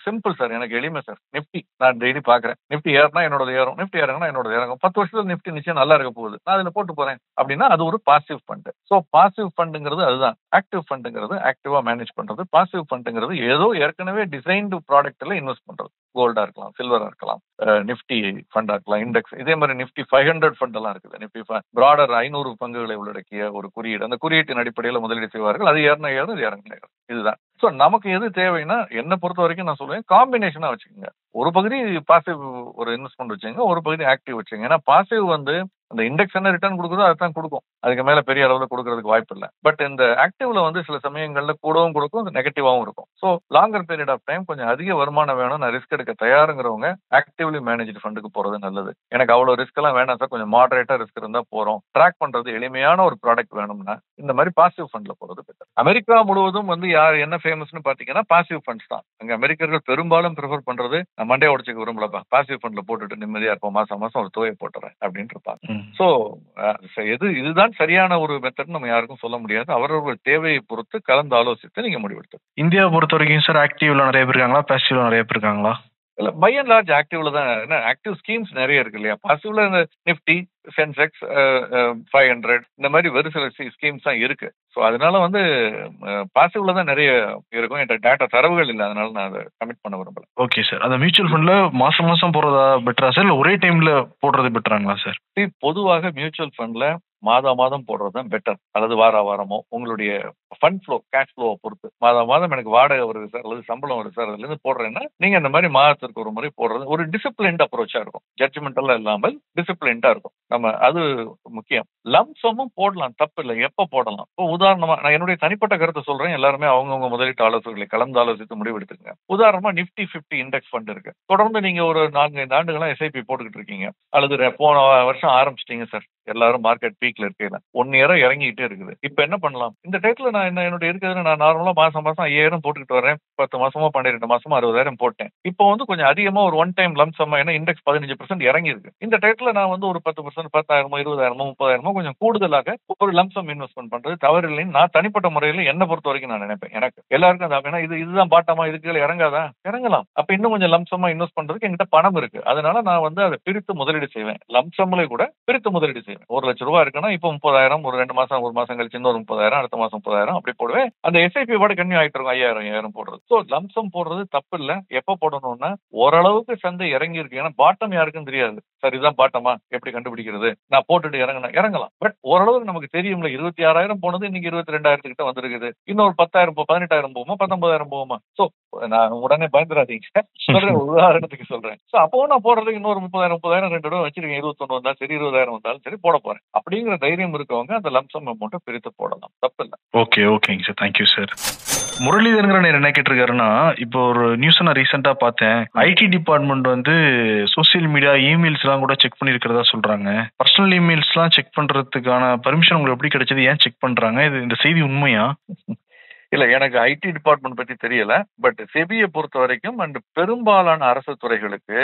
சிம்பிள் சார், எனக்கு எளிமை சார். நிப்டி நான் டெய்லி பாக்குறேன், நிப்டி ஏறினா என்னோட ஏறும், நிப்டி இறங்கினா என்னோட இறங்கும். 10 வருஷத்துல நிப்டி நிச்சயம் நல்லா இருக்க போகுது, நான் அதுல போட்டு போறேன் அப்படின்னா அது ஒரு பாசிவ் ஃபண்ட். ஸோ பாசிவ் ஃபண்டுங்கிறது அதுதான். ஆக்டிவ் ஃபண்டுங்கிறது ஆக்டிவா மேனேஜ் பண்றது. பாசிவ் ஃபண்டுங்கிறது ஏதோ ஏற்கனவே டிசைன்டு ப்ராடக்ட்ல இன்வெஸ்ட் பண்றது. கோல்டா இருக்கலாம், சில்வரா இருக்கலாம், நிப்டி ஃபண்டா இருக்கலாம், இண்டெக்ஸ். இதே மாதிரி நிப்டி 500 ஃபண்ட் எல்லாம் இருக்குது. நிப்டி பிராடர் 500 பங்குகளை உள்ளடக்கிய ஒரு குறியீடு. அந்த குறியீட்டின் அடிப்படையில் முதலீடு செய்வார்கள். அது ஏறினா ஏறும், இது இறங்கினா ஏறும். இதுதான். ஸோ நமக்கு எது தேவைன்னா, என்ன பொறுத்த வரைக்கும் நான் சொல்லுவேன், காம்பினேஷனா வச்சுக்கோங்க. ஒரு பகுதி பாசிவ் ஒரு இன்வெஸ்ட்மெண்ட் வச்சுங்க, ஒரு பகுதி ஆக்டிவ் வச்சுங்க. ஏன்னா பாசிவ் வந்து அந்த இண்டெக்ஸ் என்ன ரிட்டர்ன் கொடுக்குதோ அதுதான் கொடுக்கும், அதுக்கு மேல பெரிய அளவுல கொடுக்கறதுக்கு வாய்ப்பு இல்லை. பட் இந்த ஆக்டிவ்ல வந்து சில சமயங்கள்ல கூடவும் கொடுக்கும், நெகட்டிவாவும் இருக்கும். So longer period of time கொஞ்சம் அதிக வருமானம் வேணும், நான் ரிஸ்க் எடுக்க தயாருங்கிறவங்க ஆக்டிவ்லி மேனேஜ்டு ஃபண்டுக்கு போறது நல்லது. எனக்கு அவ்வளவு ரிஸ்க் எல்லாம் வேணாம் சார், கொஞ்சம் மாடரேட்டா ரிஸ்க் இருந்தா போறோம், ட்ராக் பண்றது எளிமையான ஒரு ப்ராடக்ட் வேணும்னா இந்த மாதிரி பாசிவ் ஃபண்ட்ல போறது பெட்டர். அமெரிக்கா முழுவதும் வந்து யார் என்ன ஃபேமஸ்னு பாத்தீங்கன்னா பாசிவ் ஃபண்ட்ஸ் தான். அங்க அமெரிக்கர்கள் பெரும்பாலும் ப்ரிஃபர் பண்றது, மண்டே உடச்சுக்க விரும்பலப்பா, பாசிவ் ஃபண்ட்ல போட்டுட்டு நிம்மதியா இருப்போம், மாசம் மாசம் ஒரு தொகை போட்டுறேன் அப்படின்னு இருப்பாங்க. சோ இதுதான் சரியான ஒரு மெத்தட் நம்ம யாருக்கும் சொல்ல முடியாது. அவரவர்கள் தேவையை பொறுத்து கலந்து ஆலோசித்து நீங்க முடிவெடுத்து. இந்தியா பொறுத்த வரைக்கும் சார் ஆக்டிவ்ல நிறைய பேர் இருக்காங்களா, பாசிவ்ல நிறைய பேர் இருக்காங்களா? இல்ல, பை அண்ட் லார்ஜ் ஆக்டிவ்ல தான். ஆக்டிவ் ஸ்கீம்ஸ் நிறைய இருக்கு இல்லையா? பாசிவ்ல இந்த நிப்டி, சென்செக்ஸ் 500 இந்த மாதிரி வெறும் சில ஸ்கீம்ஸ் தான் இருக்கு. ஸோ அதனால பாசிவ்ல தான் நிறைய இருக்கும். என்கிட்ட டேட்டா தரவுகள் இல்லை, அதனால நான் அதை கமிட் பண்ண விரும்பல. Okay sir. அந்த மியூச்சுவல் ஃபண்ட்ல மாசம் மாசம் போடுறதா பெட்டரா சார், இல்லை ஒரே டைம்ல போடுறது பெட்டராங்களா சார்? பொதுவாக மியூச்சுவல் ஃபண்ட்ல மாதம் போடுறது தான் பெட்டர், அல்லது வாரமோ உங்களுடைய ஃபண்ட் ஃப்ளோ, கேஷ் ஃப்ளோவை பொறுத்து. மாதம் எனக்கு வாடகை வருது சார் அல்லது சம்பளம் வருது சார், அதுல இருந்து போடுறேன்னா நீங்க இந்த மாதிரி மாதத்திற்கு ஒரு முறை போடுறது ஒரு டிசிப்ளின்ட் அப்ரோச்சா இருக்கும். ஜட்ஜ்மெண்டெல்லாம் இல்லாமல் டிசிப்ளின்டா இருக்கும். நம்ம அது முக்கியம். லம்சமும் போடலாம், தப்பு இல்லை, எப்ப போடலாம். இப்போ உதாரணமா நான் என்னுடைய தனிப்பட்ட கருத்தை சொல்றேன். எல்லாருமே அவங்கவுங்க முதலீட்டு ஆலோசகர்களை கலந்து ஆலோசித்து முடிவெடுத்துங்க. உதாரணமா நிப்டி 50 இண்டெக்ஸ் ஃபண்ட் இருக்கு. தொடர்ந்து நீங்க ஒரு 4-5 ஆண்டுகளா எஸ்ஐபி போட்டுக்கிட்டு இருக்கீங்க, அல்லது போன வருஷம் ஆரம்பிச்சிட்டீங்க சார். எல்லாரும் மார்க்கெட் பீக்ல இருக்கீங்க, 1 இயரா இறங்கிட்டே இருக்குது. இப்ப என்ன பண்ணலாம்? இந்த டயத்துல நான் என்னுடைய இருக்கிறது, நான் நார்மலா மாசம் 5,000 போட்டுக்கிட்டு வரேன். 10 மாசமா 12 மாசமா 60,000 போட்டேன். இப்போ கொஞ்சம் அதிகமா ஒரு ஒன் டைம் லம்சமா, ஏன்னா இண்டெக்ஸ் 15% இறங்கி இருக்கு. இந்த டயத்துல நான் ஒரு 10%, 10,000, 20,000, 30,000 கொஞ்சம் கூடுதலாக ஒரு லம்சம் இன்வெஸ்ட்மெண்ட் பண்றது தவறு இல்லைன்னு நான் தனிப்பட்ட முறையில என்ன பொறுத்த வரைக்கும் நான் நினைப்பேன். எனக்கு எல்லாருக்கும் அது இதுதான் பாட்டமா, இதுக்கு இறங்காதா? இறங்கலாம். அப்ப இன்னும் கொஞ்சம் லம்சமா இன்வெஸ்ட் பண்றதுக்கு என்கிட்ட பணம் இருக்கு. அதனால நான் அதை பிரித்து முதலீடு செய்வேன். லம்சம்ல கூட பிரித்து முதலீடு செய்வேன். 1 லட்சம் ரூபாய் இருக்குன்னா இப்போ 30,000, ஒரு 2 மாசம், ஒரு மாசம் கழிச்சு இன்னொரு 30,000, அடுத்த மாசம் 30,000 அப்படி போடுவேன். அந்த எஸ்ஐபி கூட கன்னியூ ஆயிட்டு இருக்கும். 5,000 போடுறது. ஸோ லம்சம் போடுறது தப்பு இல்ல. எப்ப போடணும்னா ஓரளவுக்கு சந்தை இறங்கி இருக்கு. ஏன்னா பாட்டம் யாருக்கும் தெரியாது. சார் இதுதான் பாட்டமா, எப்படி கண்டுபிடிக்கிறது? நான் போட்டுட்டு இறங்கலாம். பட் ஓரளவுக்கு நமக்கு தெரியும்ல. 26,000 போனது இன்னைக்கு 22,000 கிட்ட வந்திருக்குது. இன்னொரு 10,000 18,000 போகுமா, 19,000 போகுமா? சோ நான் உடனே பயந்துடாதீங்க, உதாரணத்துக்கு சொல்றேன். சோ அப்போ நான் போடுறதுக்கு இன்னொரு 30,000 2 ரூபா வச்சிருக்கேன். 21 வந்தாலும் சரி, 20,000 வந்தாலும் சரி போட போறேன் அப்படிங்கிற தைரியம் இருக்கவங்க அந்த லம்சம் அமௌண்ட்டை பிரித்து போடலாம், தப்பு இல்லை. ஓகேங்க சார், தேங்க்யூ சார். முரளிதரன் என்ன கேட்டிருக்காருன்னா, இப்போ ஒரு நியூஸ் நான் ரீசெண்டா பார்த்தேன். IT department social media emails எல்லாம் கூட செக் பண்ணிருக்கிறதா சொல்றாங்க. பர்சனல் இமெயில்ஸ் எல்லாம் செக் பண்றதுக்கான பர்மிஷன் உங்களுக்கு எப்படி கிடைச்சது? ஏன் செக் பண்றாங்க? இந்த செய்தி உண்மையா? இல்ல, எனக்கு ஐடி டிபார்ட்மெண்ட் பத்தி தெரியல. பட் செபியை பொறுத்த வரைக்கும் அண்ட் பெரும்பாலான அரசு துறைகளுக்கு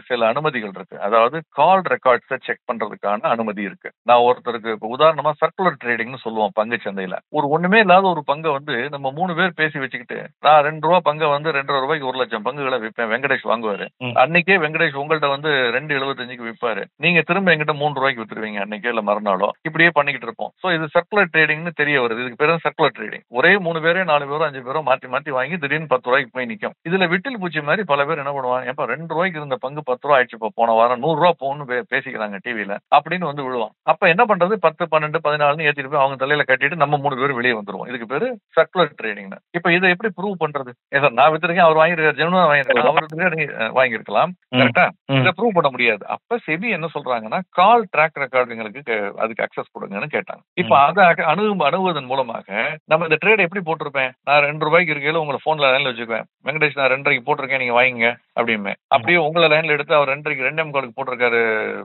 சில அனுமதிகள் இருக்கு. அதாவது கால் ரெக்கார்ட்ஸை செக் பண்றதுக்கான அனுமதி இருக்கு. நான் ஒருத்தருக்கு இப்போ உதாரணமா சர்க்குலர் ட்ரேடிங்னு சொல்லுவோம். பங்கு சந்தையில ஒண்ணுமே இல்லாத ஒரு பங்கை நம்ம 3 பேர் பேசி வச்சுக்கிட்டு, நான் 2 ரூபா பங்கை 2.5 ரூபாய்க்கு 1 லட்சம் பங்குகளை விற்பேன். வெங்கடேஷ் வாங்குவாரு. அன்னைக்கே வெங்கடேஷ் உங்கள்ட்ட 2.75க்கு விற்பாரு. நீங்க திரும்ப எங்கிட்ட 3 ரூபாய்க்கு வித்துருவீங்க அன்னைக்கே, இல்ல மறுநாளோ. இப்படியே பண்ணிக்கிட்டு இருப்போம். சோ இது சர்க்குலர் ட்ரேடிங்னு தெரிய வருது. இதுக்கு பேரு சர்க்குலர் ட்ரேடிங். ஒரே 3 பேரே 4 பேரோ 5 பேரோ மாத்தி வாங்கி திடீர்னு 10 ரூபாய்க்கு போய் நிக்கும். இதுல விட்டில் பூச்சி மாதிரி பல பேர் என்ன பண்ணுவாங்க, ஏப்பா 2 ரூபாய்க்கு இருந்த பங்கு 10 ரூபாய் ஆயிடுச்சு, போன வாரம் 100 ரூபாய் போகணும்னு பேசிக்கிறாங்க டிவில அப்படின்னு விழுவான். அப்ப என்ன பண்றது? 10, 12, 14 ஏத்திட்டு போய் அவங்க தலையில கட்டிட்டு நம்ம 3 பேர் வெளியே வந்துருவோம். இதுக்கு பேரு சர்க்குலர் ட்ரேடிங். இப்ப இதை எப்படி ப்ரூவ் பண்றது? சார் நான் வித்திருக்கேன், அவர் வாங்கிருக்காரு, ஜெனுவா வாங்கிருக்கலாம், அவருக்கு வாங்கிருக்கலாம், கரெக்டா? இதை ப்ரூவ் பண்ண முடியாது. அப்ப செபி என்ன சொல்றாங்கன்னா, கால் ட்ராக் ரெக்கார்டுங்களுக்கு அதுக்கு அக்சஸ் கொடுங்கன்னு கேட்டாங்க. இப்ப அதை அணுகுவதன் மூலமாக நம்ம இந்த ட்ரேட் எப்படி போட்டிருப்பேன், நான் 2 ரூபாய்க்கு இருக்கையில உங்களை போன்ல லைன்ல வச்சுக்குவேன். வெங்கடேஷ் நான் 2.5 போட்டிருக்கேன், நீங்க வாங்கிங்க அப்படிமே. அப்படியே உங்களை லைன்ல எடுத்து அவர் 2.5 2 போட்டிருக்காரு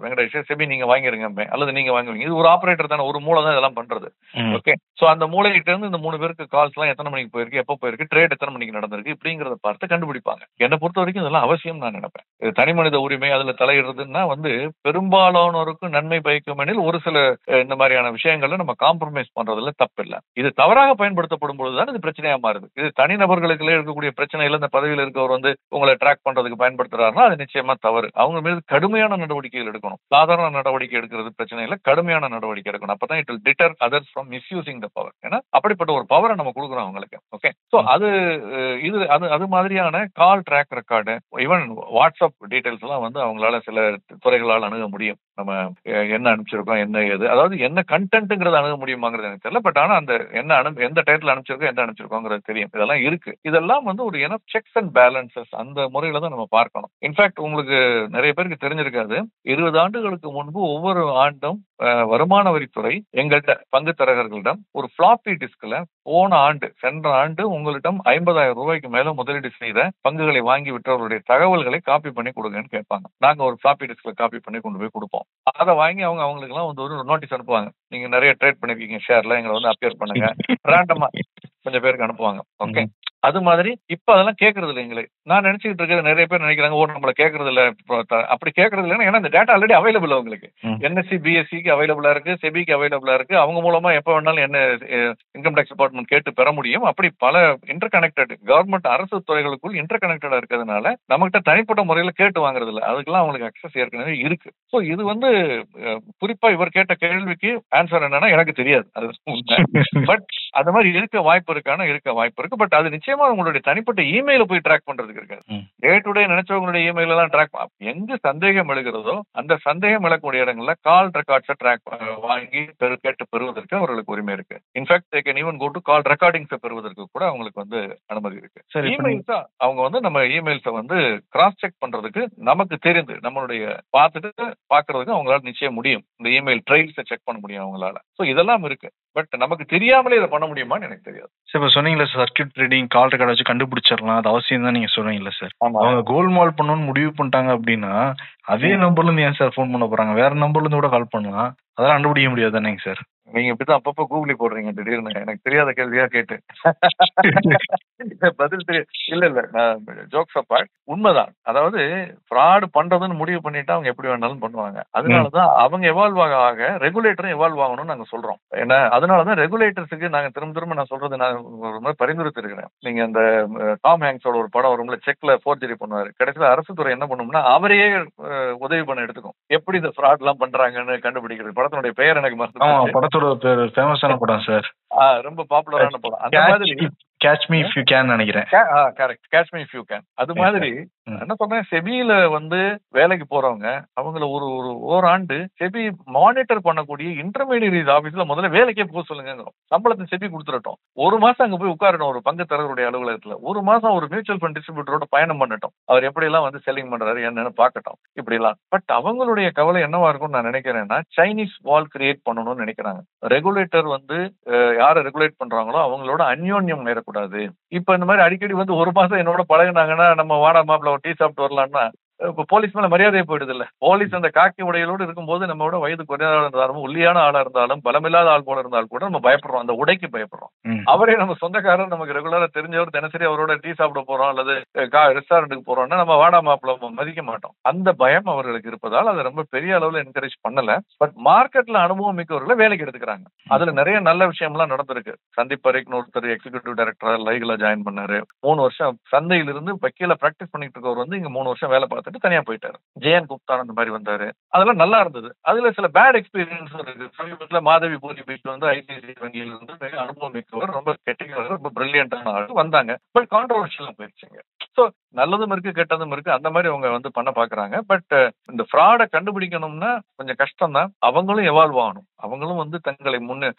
வெங்கடேஷ், செபி நீங்க வாங்கிருங்க, அல்லது நீங்க வாங்குவீங்க. இது ஒரு ஆபரேட்டர் தானே, ஒரு மூளை தான் இதெல்லாம் பண்றது. ஓகே, சோ அந்த மூளைகிட்ட இருந்து இந்த 3 பேருக்கு கால்ஸ் எல்லாம் எத்தனை மணிக்கு போயிருக்கு, எப்ப போயிருக்கு, ட்ரேட் எத்தனை மணிக்கு நடந்திருக்கு, இப்படிங்கறத பார்த்து கண்டுபிடிப்பாங்க. என்னை பொறுத்த வரைக்கும் இதெல்லாம் அவசியம் நான் நினைப்பேன். இது தனி மனித உரிமை, அதுல தலையிடுறதுன்னா பெரும்பாலானோருக்கு நன்மை பயக்கும் எனில் ஒரு சில இந்த மாதிரியான விஷயங்கள்ல நம்ம காம்ப்ரமைஸ் பண்றதுல தப்பு இல்லை. இது தவறாக பயன்படுத்தப்படும் பொழுதுதான் இது பிரச்சனையா மாறுது. இது தனிநபர்களுக்குள்ளே இருக்கக்கூடிய பிரச்சனையில இந்த பதவியில் இருக்கவர் உங்களை ட்ராக் பண்றதுக்கு பயன்படுத்துறாருன்னா அது நிச்சயமா தவறு. அவங்க மீது கடுமையான நடவடிக்கைகள் எடுக்கணும். சாதாரண நடவடிக்கை எடுக்கிறது பிரச்சனை இல்லை, கடுமையான நடவடிக்கை எடுக்கணும். அப்பதான் it will titre others from misusing the power. ஏன்னா அப்படிப்பட்ட ஒரு பவரை நம்ம கொடுக்குறோம் அவங்களுக்கு. ஓகே, சோ அது மாதிரியான call track record, even WhatsApp details எல்லாம் அவங்களால சில துறைகளால் அணுக முடியும். நம்ம என்ன அனுப்பிச்சிருக்கோம், என்ன ஏது, அதாவது என்ன கண்டென்ட்ங்கிறத அணுக முடியுமாங்கிறது எனக்கு தெரியல. பட் ஆனா அந்த எந்த டைட்டில் அனுப்பிச்சிருக்கோம், எந்த அனுப்பிச்சிருக்கோங்கிறது தெரியும். இதெல்லாம் இருக்கு. இதெல்லாம் ஒரு செக்ஸ் அண்ட் பேலன்சஸ் அந்த முறையில தான் நம்ம பார்க்கணும். இன்ஃபேக்ட் உங்களுக்கு நிறைய பேருக்கு தெரிஞ்சிருக்காது, 20 ஆண்டுகளுக்கு முன்பு ஒவ்வொரு ஆண்டும் வருமான வரித்துறை எங்கள்கிட்ட பங்கு தரகர்களிடம் ஒரு ஃபிளாப்பி டிஸ்க்ல சென்ற ஆண்டு உங்களிடம் 50,000 ரூபாய்க்கு மேல முதலீடு செய்த பங்குகளை வாங்கி விட்டவர்களுடைய தகவல்களை காப்பி பண்ணி கொடுங்கன்னு கேட்பாங்க. நாங்க ஒரு ஃபிளாப்பி டிஸ்க்ல காப்பி பண்ணி கொண்டு போய் கொடுப்போம். அதை வாங்கி அவங்களுக்கு எல்லாம் ஒரு நோட்டீஸ் அனுப்புவாங்க. நீங்க நிறைய ட்ரேட் பண்ணிருக்கீங்க ஷேர்ல, எங்களை அப்பியர் பண்ணுங்க, ரேண்டமா கொஞ்சம் பேருக்கு அனுப்புவாங்க. ஓகே, அது மாதிரி இப்ப அதெல்லாம் கேட்கறது இல்லை எங்களை. நான் நினைச்சுக்கிட்டு இருக்கிற நிறைய பேர் நினைக்கிறாங்க, ஓ நம்மள கேட்கறது இல்ல. அப்படி கேட்கறது இல்லைன்னா, ஏன்னா இந்த டேட்டா ஆல்ரெடி அவைலபிள் அவங்களுக்கு. என்எஸ்சி பிஎஸ்சிக்கு அவைலபிளா இருக்கு, செபிக்கு அவைலபிளா இருக்கு. அவங்க மூலமா எப்ப வேணாலும் என்ன இன்கம் டேக்ஸ் டிபார்ட்மெண்ட் கேட்டு பெற முடியும். அப்படி பல இன்டர் கனெக்டட் கவர்மெண்ட் அரசு துறைகளுக்குள் இன்டர் கனெக்டடா இருக்கிறதுனால நம்மகிட்ட தனிப்பட்ட முறையில கேட்டு வாங்குறது இல்லை. அதுக்கெல்லாம் அவங்களுக்கு அக்சஸ் ஏற்கனவே இருக்கு. ஸோ இது வந்து குறிப்பா இவர் கேட்ட கேள்விக்கு ஆன்சர் என்னன்னா எனக்கு தெரியாது. அது உண்மை. பட் அந்த மாதிரி இருக்க வாய்ப்பு இருக்கு. பட் அது நிச்சயமா உங்களுடைய தனிப்பட்ட இமெயில போய் ட்ராக் பண்றதுக்கு இருக்காது. டே டு டே நினைச்சவங்களுடைய இமெயில் எல்லாம் ட்ராக் எங்க சந்தேகம் எழுகிறதோ அந்த சந்தேகம் எழக்கூடிய இடங்கள்ல கால் ரெக்கார்ட்ஸை ட்ராக் வாங்கி கேட்டு பெறுவதற்கு அவர்களுக்கு உரிமை இருக்கு. In fact they can even go to call ரெக்கார்டிங்ஸை பெறுவதற்கு கூட அவங்களுக்கு வந்து அனுமதி இருக்கு. இமெயில்ஸ் அவங்க வந்து நம்ம இமெயில்ஸை வந்து கிராஸ் செக் பண்றதுக்கு நமக்கு தெரிந்து நம்மளுடைய பார்த்துட்டு பாக்குறதுக்கு அவங்களால நிச்சயம் முடியும். இந்த இமெயில் ட்ரெயில்ஸை செக் பண்ண முடியும் அவங்களால. ஸோ இதெல்லாம் இருக்கு. பட் நமக்கு தெரியாமலே இதை பண்ண முடியுமான்னு எனக்கு தெரியாது. சார் இப்போ சொன்னீங்களா சர்க்யூட் ட்ரேடிங் கால் ரெக்கார்ட் வச்சு கண்டுபிடிச்சிடலாம், அது அவசியம் தான் நீங்க சொல்றீங்களா சார்? அவங்க கோல்மால் பண்ணணும்னு முடிவு பண்ணிட்டாங்க அப்படின்னா அதே நம்பர்ல இருந்து ஏன் சார் ஃபோன் பண்ண போறாங்க? வேற நம்பர்ல இருந்து கூட கால் பண்ணலாம். அதெல்லாம் கண்டுபிடிக்க முடியாது தானேங்க சார்? நீங்க இப்படிதான் அப்பப்போ கூகுளி போடுறீங்க திடீர்னு எனக்கு தெரியாத கேள்வியா கேட்டு. பதில் தெரியும். இல்ல நான் ஜோக்ஸ் அப்பார்ட் உண்மைதான். அதாவது ஃப்ராட் பண்றதுன்னு முடிவு பண்ணிட்டு அவங்க எப்படி வேணாலும் பண்ணுவாங்க. அதனாலதான் அவங்க எவால்வ் ஆக ரெகுலேட்டரும் எவால்வ் ஆகணும்னு நாங்க சொல்றோம். ஏன்னா அதனாலதான் ரெகுலேட்டர்ஸுக்கு நாங்க திரும்ப நான் சொல்றது நான் ஒரு மாதிரி பரிந்துரைத்து இருக்கிறேன். நீங்க அந்த டாம் ஹேங்ஸோட ஒரு படம் வரும்ல, செக்ல ஃபோர்ஜரி பண்ணுவாரு. கடைசியில அரசு துறை என்ன பண்ணும்னா அவரையே உதவி பண்ண எடுத்துக்கும். எப்படி இந்த ஃப்ராட் எல்லாம் பண்றாங்கன்னு கண்டுபிடிக்கிறது. படத்தினுடைய பெயர் எனக்கு மறந்து, படத்தோட பேர் ஃபேமஸான படம் சார், ரொம்ப பாப்புலரான படம். அந்த மாதிரி catch me if you can நினைக்கிறேன். Correct, catch me if you can. அது மாதிரி என்ன சொல்றேன், செபியில வந்து வேலைக்கு போறவங்க அவங்கள ஒரு ஓராண்டு செபி மானிட்டர் பண்ணக்கூடிய இன்டர்மீடியட் ஆபீஸ்ல முதல்ல வேலைக்கே போக சொல்லுங்க. சம்பளத்தை செபி கொடுத்துடட்டும். ஒரு மாசம் அங்க போய் உட்காரணும் ஒரு பங்கு தரவருடைய அலுவலகத்துல. ஒரு மாசம் ஒரு மியூச்சுவல் ஃபண்ட் டிஸ்ட்ரிபியூட்டரோட பயணம் பண்ணட்டும். அவர் எப்படி எல்லாம் வந்து செல்லிங் பண்றாரு என்னன்னு பாக்கட்டும். இப்படி எல்லாம். பட் அவங்களுடைய கவலை என்னவா இருக்கும்னு நான் நினைக்கிறேன்னா, சைனீஸ் வால் கிரியேட் பண்ணணும்னு நினைக்கிறாங்க. ரெகுலேட்டர் வந்து யாரை ரெகுலேட் பண்றாங்களோ அவங்களோட அந்யோன்யம் நேரக்கூடாது. இப்ப இந்த மாதிரி அடிக்கடி வந்து ஒரு மாசம் என்னோட பழகினாங்கன்னா நம்ம வாடா மாப்பிள்ள ஒரு டீ சாப்பிட்டு வரலாம்னா இப்ப போலீஸ் மேல மரியாதையே போயிடுது இல்ல. போலீஸ் அந்த காக்கி உடைகளோடு இருக்கும்போது நம்மளோட வயது குறையாத இருந்தாலும் ஒல்லியான ஆளா இருந்தாலும் பலமில்லாத ஆள் போல இருந்தாலும் கூட நம்ம பயப்படுறோம், அந்த உடைக்கு பயப்படுறோம். அவரே நம்ம சொந்தக்காரர், நமக்கு ரெகுலரா தெரிஞ்சவர், தினசரி அவரோட டீ சாப்பிட போறோம் அல்லது ரெஸ்டாரண்ட்டுக்கு போறோம்னா நம்ம வாடா மாப்பிள்ள மதிக்க மாட்டோம். அந்த பயம் அவர்களுக்கு இருப்பதால் அதை ரொம்ப பெரிய அளவுல என்கரேஜ் பண்ணல. பட் மார்க்கெட்ல அனுபவம் மிக்கவர்களை வேலைக்கு எடுத்துக்கிறாங்க. அதுல நிறைய நல்ல விஷயம்லாம் நடந்திருக்கு. சந்தீப் பரேக்னு ஒருத்தர் எக்ஸிகியூட்டிவ் டைரக்டரா லைக்ல ஜாயின் பண்ணாரு. 3 வருஷம் சந்தையிலிருந்து வக்கீல பிராக்டிஸ் பண்ணிட்டு இருக்கவர் வந்து இங்க 3 வருஷம் வேலை பார்த்துட்டு தனியா போயிட்டாரு. ஜெயன் குப்தான் அந்த மாதிரி வந்தாரு. அதெல்லாம் நல்லா இருந்தது. அதுல சில பேட் எக்ஸ்பீரியன்ஸ் இருக்கு. சமீபத்துல மாதவி போலி பீச் வந்து ஐசிஐசிஐ வங்கியில இருந்து மிக அனுபவம் மிக்கவர், ரொம்ப கெட்டிக்காரர், ரொம்ப பிரில்லியன்டான ஆள் வந்தாங்க. பட் கான்ட்ரோவர்ஷியலா போயிடுச்சுங்க. ஸோ நல்லதும் இருக்கு கெட்டதும் இருக்கு. அந்த மாதிரி அவங்க வந்து பண்ண பாக்குறாங்க. பட் இந்த ஃப்ராடை கண்டுபிடிக்கணும்னா கொஞ்சம் கஷ்டம் தான். அவங்களும் எவால்வ் ஆகணும். அவங்களும் வந்து தங்களை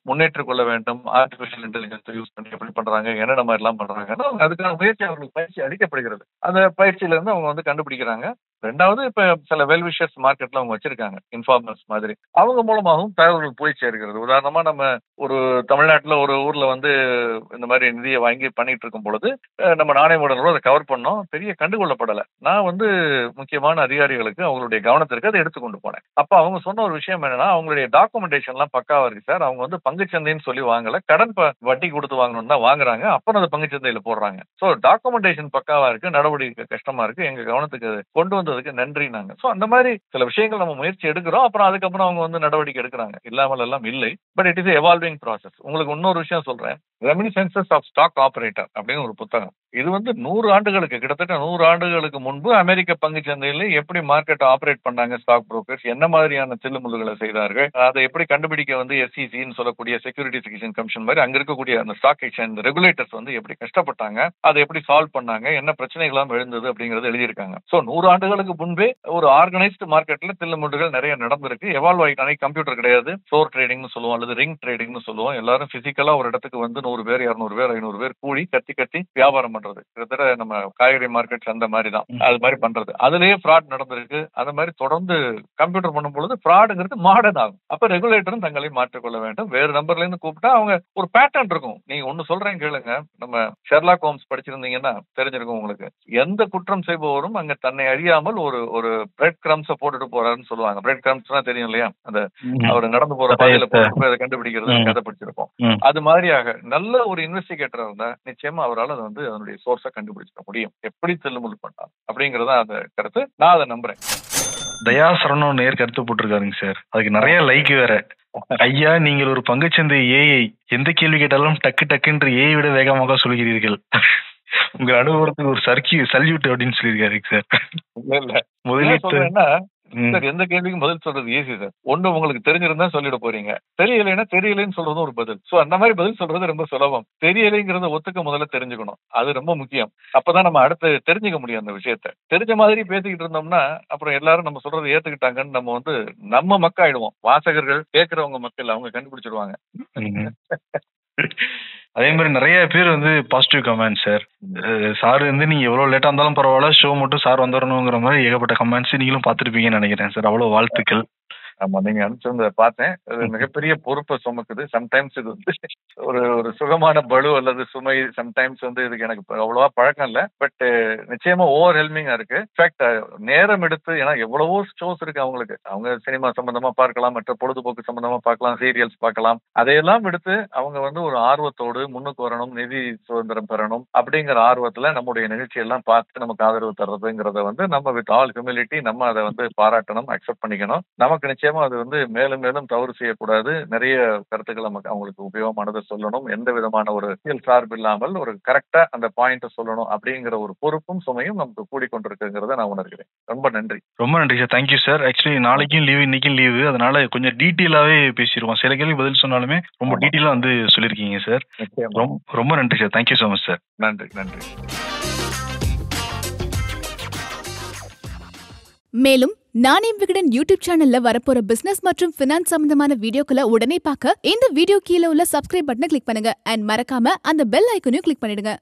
முன்னேற்றிக் கொள்ள வேண்டும். ஆர்டிபிஷியல் இன்டெலிஜென்ஸ் யூஸ் பண்ணி எப்படி பண்றாங்க, என்னென்ன மாதிரி எல்லாம் பண்றாங்கன்னா அதுக்கான முயற்சி அவர்களுக்கு பயிற்சி அளிக்கப்படுகிறது. அந்த பயிற்சியில இருந்து அவங்க வந்து கண்டுபிடிக்கிறாங்க. ரெண்டாவது, இப்ப சில வெல்விஷர்ஸ் மார்க்கெட்ல அவங்க வச்சிருக்காங்க, இன்ஃபார்மர்ஸ் மாதிரி. அவங்க மூலமாகவும் தகவல்கள் போய் சேர்க்கிறது. உதாரணமா நம்ம ஒரு தமிழ்நாட்டுல ஒரு ஊர்ல வந்து இந்த மாதிரி நிதியை வாங்கி பண்ணிட்டு இருக்கும் பொழுது நம்ம நாணயமுடனோட அதை கவர் பண்ணோம். பெரிய கண்டுகொள்ளப்படலை. நான் வந்து முக்கியமான அதிகாரிகளுக்கு அவங்களுடைய கவனத்திற்கு அதை எடுத்துக்கொண்டு போனேன். அப்ப அவங்க சொன்ன ஒரு விஷயம் என்னன்னா, அவங்களுடைய டாக்குமெண்டேஷன் எல்லாம் பக்காவா இருக்கு சார். அவங்க வந்து பங்குச்சந்தைன்னு சொல்லி வாங்கல, கடன் வட்டி கொடுத்து வாங்கணும்னு தான் வாங்குறாங்க. அப்புறம் அதை பங்குச்சந்தையில போடுறாங்க. ஸோ டாக்குமெண்டேஷன் பக்காவா இருக்கு, நடவடிக்கை கஷ்டமா இருக்கு, எங்க கவனத்துக்கு கொண்டு வந்ததுக்கு நன்றி நாங்க. ஸோ அந்த மாதிரி சில விஷயங்கள் நம்ம முயற்சி எடுக்கிறோம். அப்புறம் அதுக்கப்புறம் அவங்க வந்து நடவடிக்கை எடுக்கிறாங்க. இல்லாமல் எல்லாம் இல்லை. But it is evolving process. உங்களுக்கு இன்னொரு விஷயம் சொல்றேன். ரெமினிசென்சஸ் ஆஃப் ஸ்டாக் ஆபரேட்டர் அப்படின்னு ஒரு புத்தகம். இது வந்து 100 ஆண்டுகளுக்கு, கிட்டத்தட்ட 100 ஆண்டுகளுக்கு முன்பு அமெரிக்க பங்கு சந்தையில எப்படி மார்க்கெட் ஆபரேட் பண்ணாங்க ஸ்டாக் புரோக்கர்ஸ், என்ன மாதிரியான தில்லுமுல்லுகளை செய்தார்கள், அதை எப்படி கண்டுபிடிக்க வந்து SEC சொல்லக்கூடிய செக்யூரிட்டிஸ் எக்ஸ்சேஞ்ச் கமிஷன் மாதிரி அங்க இருக்கக்கூடிய அந்த ஸ்டாக் எக்ஸ்சேஞ்ச் ரெகுலேட்டர்ஸ் வந்து எப்படி கஷ்டப்பட்டாங்க, அதை எப்படி சால்வ் பண்ணாங்க, என்ன பிரச்சனைகளாம் எழுந்தது அப்படிங்கறது எழுதியிருக்காங்க. சோ 100 ஆண்டுகளுக்கு முன்பே ஒரு ஆர்கனைஸ்டு மார்க்கெட்ல தில்லுமுல்லுகள் நிறைய நடந்திருக்கு. எவால்வ் ஆகிட்டானே. கம்ப்யூட்டர் கிடையாது, ஃப்ளோர் ட்ரேடிங்னு சொல்லுவோம் அல்லது ரிங் ட்ரேடிங்னு சொல்லுவோம். எல்லாரும் பிசிக்கலா ஒரு இடத்துக்கு வந்து 100 பேர் 200 பேர் 500 பேர் கூடி கத்தி வியாபாரம் பண்றது. கிட்டத்தட்ட நம்ம காய்கறி மார்க்கெட் அந்த மாதிரி தான். அது மாதிரி பண்றது. அதுலயே ஃப்ராட் நடந்திருக்கு. அந்த மாதிரி தொடர்ந்து கம்ப்யூட்டர் பண்ணும் பொழுது ஃப்ராடுங்கிறது மாடர்ன் ஆகும். அப்ப ரெகுலேட்டரும் தங்களை மாற்றிக்கொள்ள வேண்டும். வேறு நம்பர்ல இருந்து கூப்பிட்டா அவங்க ஒரு பேட்டர்ன் இருக்கும். நீங்க ஒண்ணு சொல்றேன் கேளுங்க. நம்ம ஷெர்லாக் ஹோம்ஸ் படிச்சிருந்தீங்கன்னா தெரிஞ்சிருக்கும் உங்களுக்கு. எந்த குற்றம் செய்பவரும் அங்க தன்னை அறியாமல் ஒரு பிரெட் கிரம்ஸ போட்டுட்டு போறாருன்னு சொல்லுவாங்க. பிரெட் கிரம்ஸ்னா தெரியும் இல்லையா? அந்த அவர் நடந்து போற பாதையில போய் அதை கண்டுபிடிக்கிறது கதை பிடிச்சிருக்கோம். அது மாதிரியாக நல்ல ஒரு இன்வெஸ்டிகேட்டர் இருந்தா நிச்சயமா அவரால் அதை வந்து அதனுடைய சோர்ஸை கண்டுபிடிச்சிட முடியும், எப்படி தில்லுமுல் பண்ணலாம் அப்படிங்கறத அந்த கருத்து. நான் அதை நம்புறேன். தயா சரணம் நேர் கருத்து போட்டிருக்காருங்க சார், அதுக்கு நிறைய லைக் வேற. ஐயா, நீங்கள் ஒரு பங்குச்சந்தை ஏஐ, எந்த கேள்வி கேட்டாலும் டக்கு டக்குன்று ஏஐ விட வேகமாக சொல்கிறீர்கள். உங்க அனுபவத்துக்கு ஒரு சல்யூட் அப்படின்னு சொல்லியிருக்காரு சார். இல்ல முதலீட்டு சார், எந்த கேள்விக்கும் பதில் சொல்றது ஈஸி சார். ஒண்ணு உங்களுக்கு தெரிஞ்சிருந்தா சொல்லிட போறீங்க, தெரியலைன்னா தெரியலைன்னு சொல்றதும் ஒரு பதில். சோ அந்த மாதிரி பதில் சொல்றது ரொம்ப சுலபம். தெரியலைங்கிறத ஒத்துக்க முதல்ல தெரிஞ்சுக்கணும், அது ரொம்ப முக்கியம். அப்பதான் நம்ம அடுத்து தெரிஞ்சுக்க முடியும் அந்த விஷயத்த. தெரிஞ்ச மாதிரி பேசிக்கிட்டு இருந்தோம்னா அப்புறம் எல்லாரும் நம்ம சொல்றதை ஏத்துக்கிட்டாங்கன்னு நம்ம மக்காயிடுவோம். வாசகர்கள் கேட்கறவங்க மக்கள் அவங்க கண்டுபிடிச்சிருவாங்க. அதே மாதிரி நிறைய பேர் வந்து பாசிட்டிவ் கமெண்ட் சார். சார் வந்து நீங்க எவ்வளவு லேட்டா இருந்தாலும் பரவாயில்ல, ஷோ மட்டும் சார் வந்துடணுங்கிற மாதிரி ஏகப்பட்ட கமெண்ட்ஸ் நீங்களும் பார்த்துருப்பீங்கன்னு நினைக்கிறேன் சார். அவ்வளவு வாழ்த்துக்கள். ஆமா, நீங்க அனுப்பிச்சிருந்த பார்த்தேன். அது மிகப்பெரிய பொறுப்பை சுமக்குது. சம்டைம்ஸ் இது வந்து ஒரு சுகமான பளு அல்லது சுமை. சம்டைம்ஸ் இதுக்கு எனக்கு அவ்வளவா பழக்கம் இல்ல. பட் நிச்சயமா ஓவர் ஹெல்மிங்கா இருக்கு. இன்ஃபேக்ட் நேரம் எடுத்து, ஏன்னா எவ்வளவோ ஷோஸ் இருக்கு அவங்களுக்கு. அவங்க சினிமா சம்பந்தமா பார்க்கலாம், மற்ற பொழுதுபோக்கு சம்பந்தமா பார்க்கலாம், சீரியல்ஸ் பார்க்கலாம். அதையெல்லாம் எடுத்து அவங்க ஒரு ஆர்வத்தோடு முன்னுக்கு வரணும், நிதி சுதந்திரம் பெறணும் அப்படிங்கிற ஆர்வத்துல நம்முடைய நிகழ்ச்சி எல்லாம் பார்த்து நமக்கு ஆதரவு தர்றதுங்கிறத நம்ம வித் ஆல் ஹியூமிலிட்டி நம்ம அதை பாராட்டணும், அக்செப்ட் பண்ணிக்கணும். நமக்கு நிச்சயமா அது மேலும் மேலும் தவறு செய்யக்கூடாது. நிறைய கருத்துக்கள் நமக்கு அவங்களுக்கு உபயோகமானதை சொல்லணும். எந்த விதமான ஒரு சார்பு இல்லாமல் ஒரு கரெக்டா அந்த பாயிண்ட சொல்லணும் அப்படிங்கிற ஒரு பொறுப்பும் சுமையும் நமக்கு கூடிக்கொண்டிருக்குங்கிறத நான் உணர்கிறேன். ரொம்ப நன்றி. ரொம்ப நன்றி சார். Thank you sir. ஆக்சுவலி நாளைக்கும் லீவு, இன்னைக்கும் லீவு, அதனால கொஞ்சம் டீட்டெயிலாவே பேசிடுவோம். சில கேள்வி பதில் சொன்னாலுமே ரொம்ப டீட்டெயிலா சொல்லியிருக்கீங்க சார். ரொம்ப நன்றி sir. Thank you so much sir. நன்றி நன்றி. மேலும் நானே விகடன் யூடியூப் சேனல்ல வரப்போற பிசினஸ் மற்றும் பினான்ஸ் சம்பந்தமான வீடியோக்களை உடனே பார்க்க இந்த வீடியோ கீழே உள்ள சப்ஸ்கிரைப் பட்டனை கிளிக் பண்ணுங்க. அண்ட் மறக்காம அந்த பெல் ஐக்கனையும் கிளிக் பண்ணிடுங்க.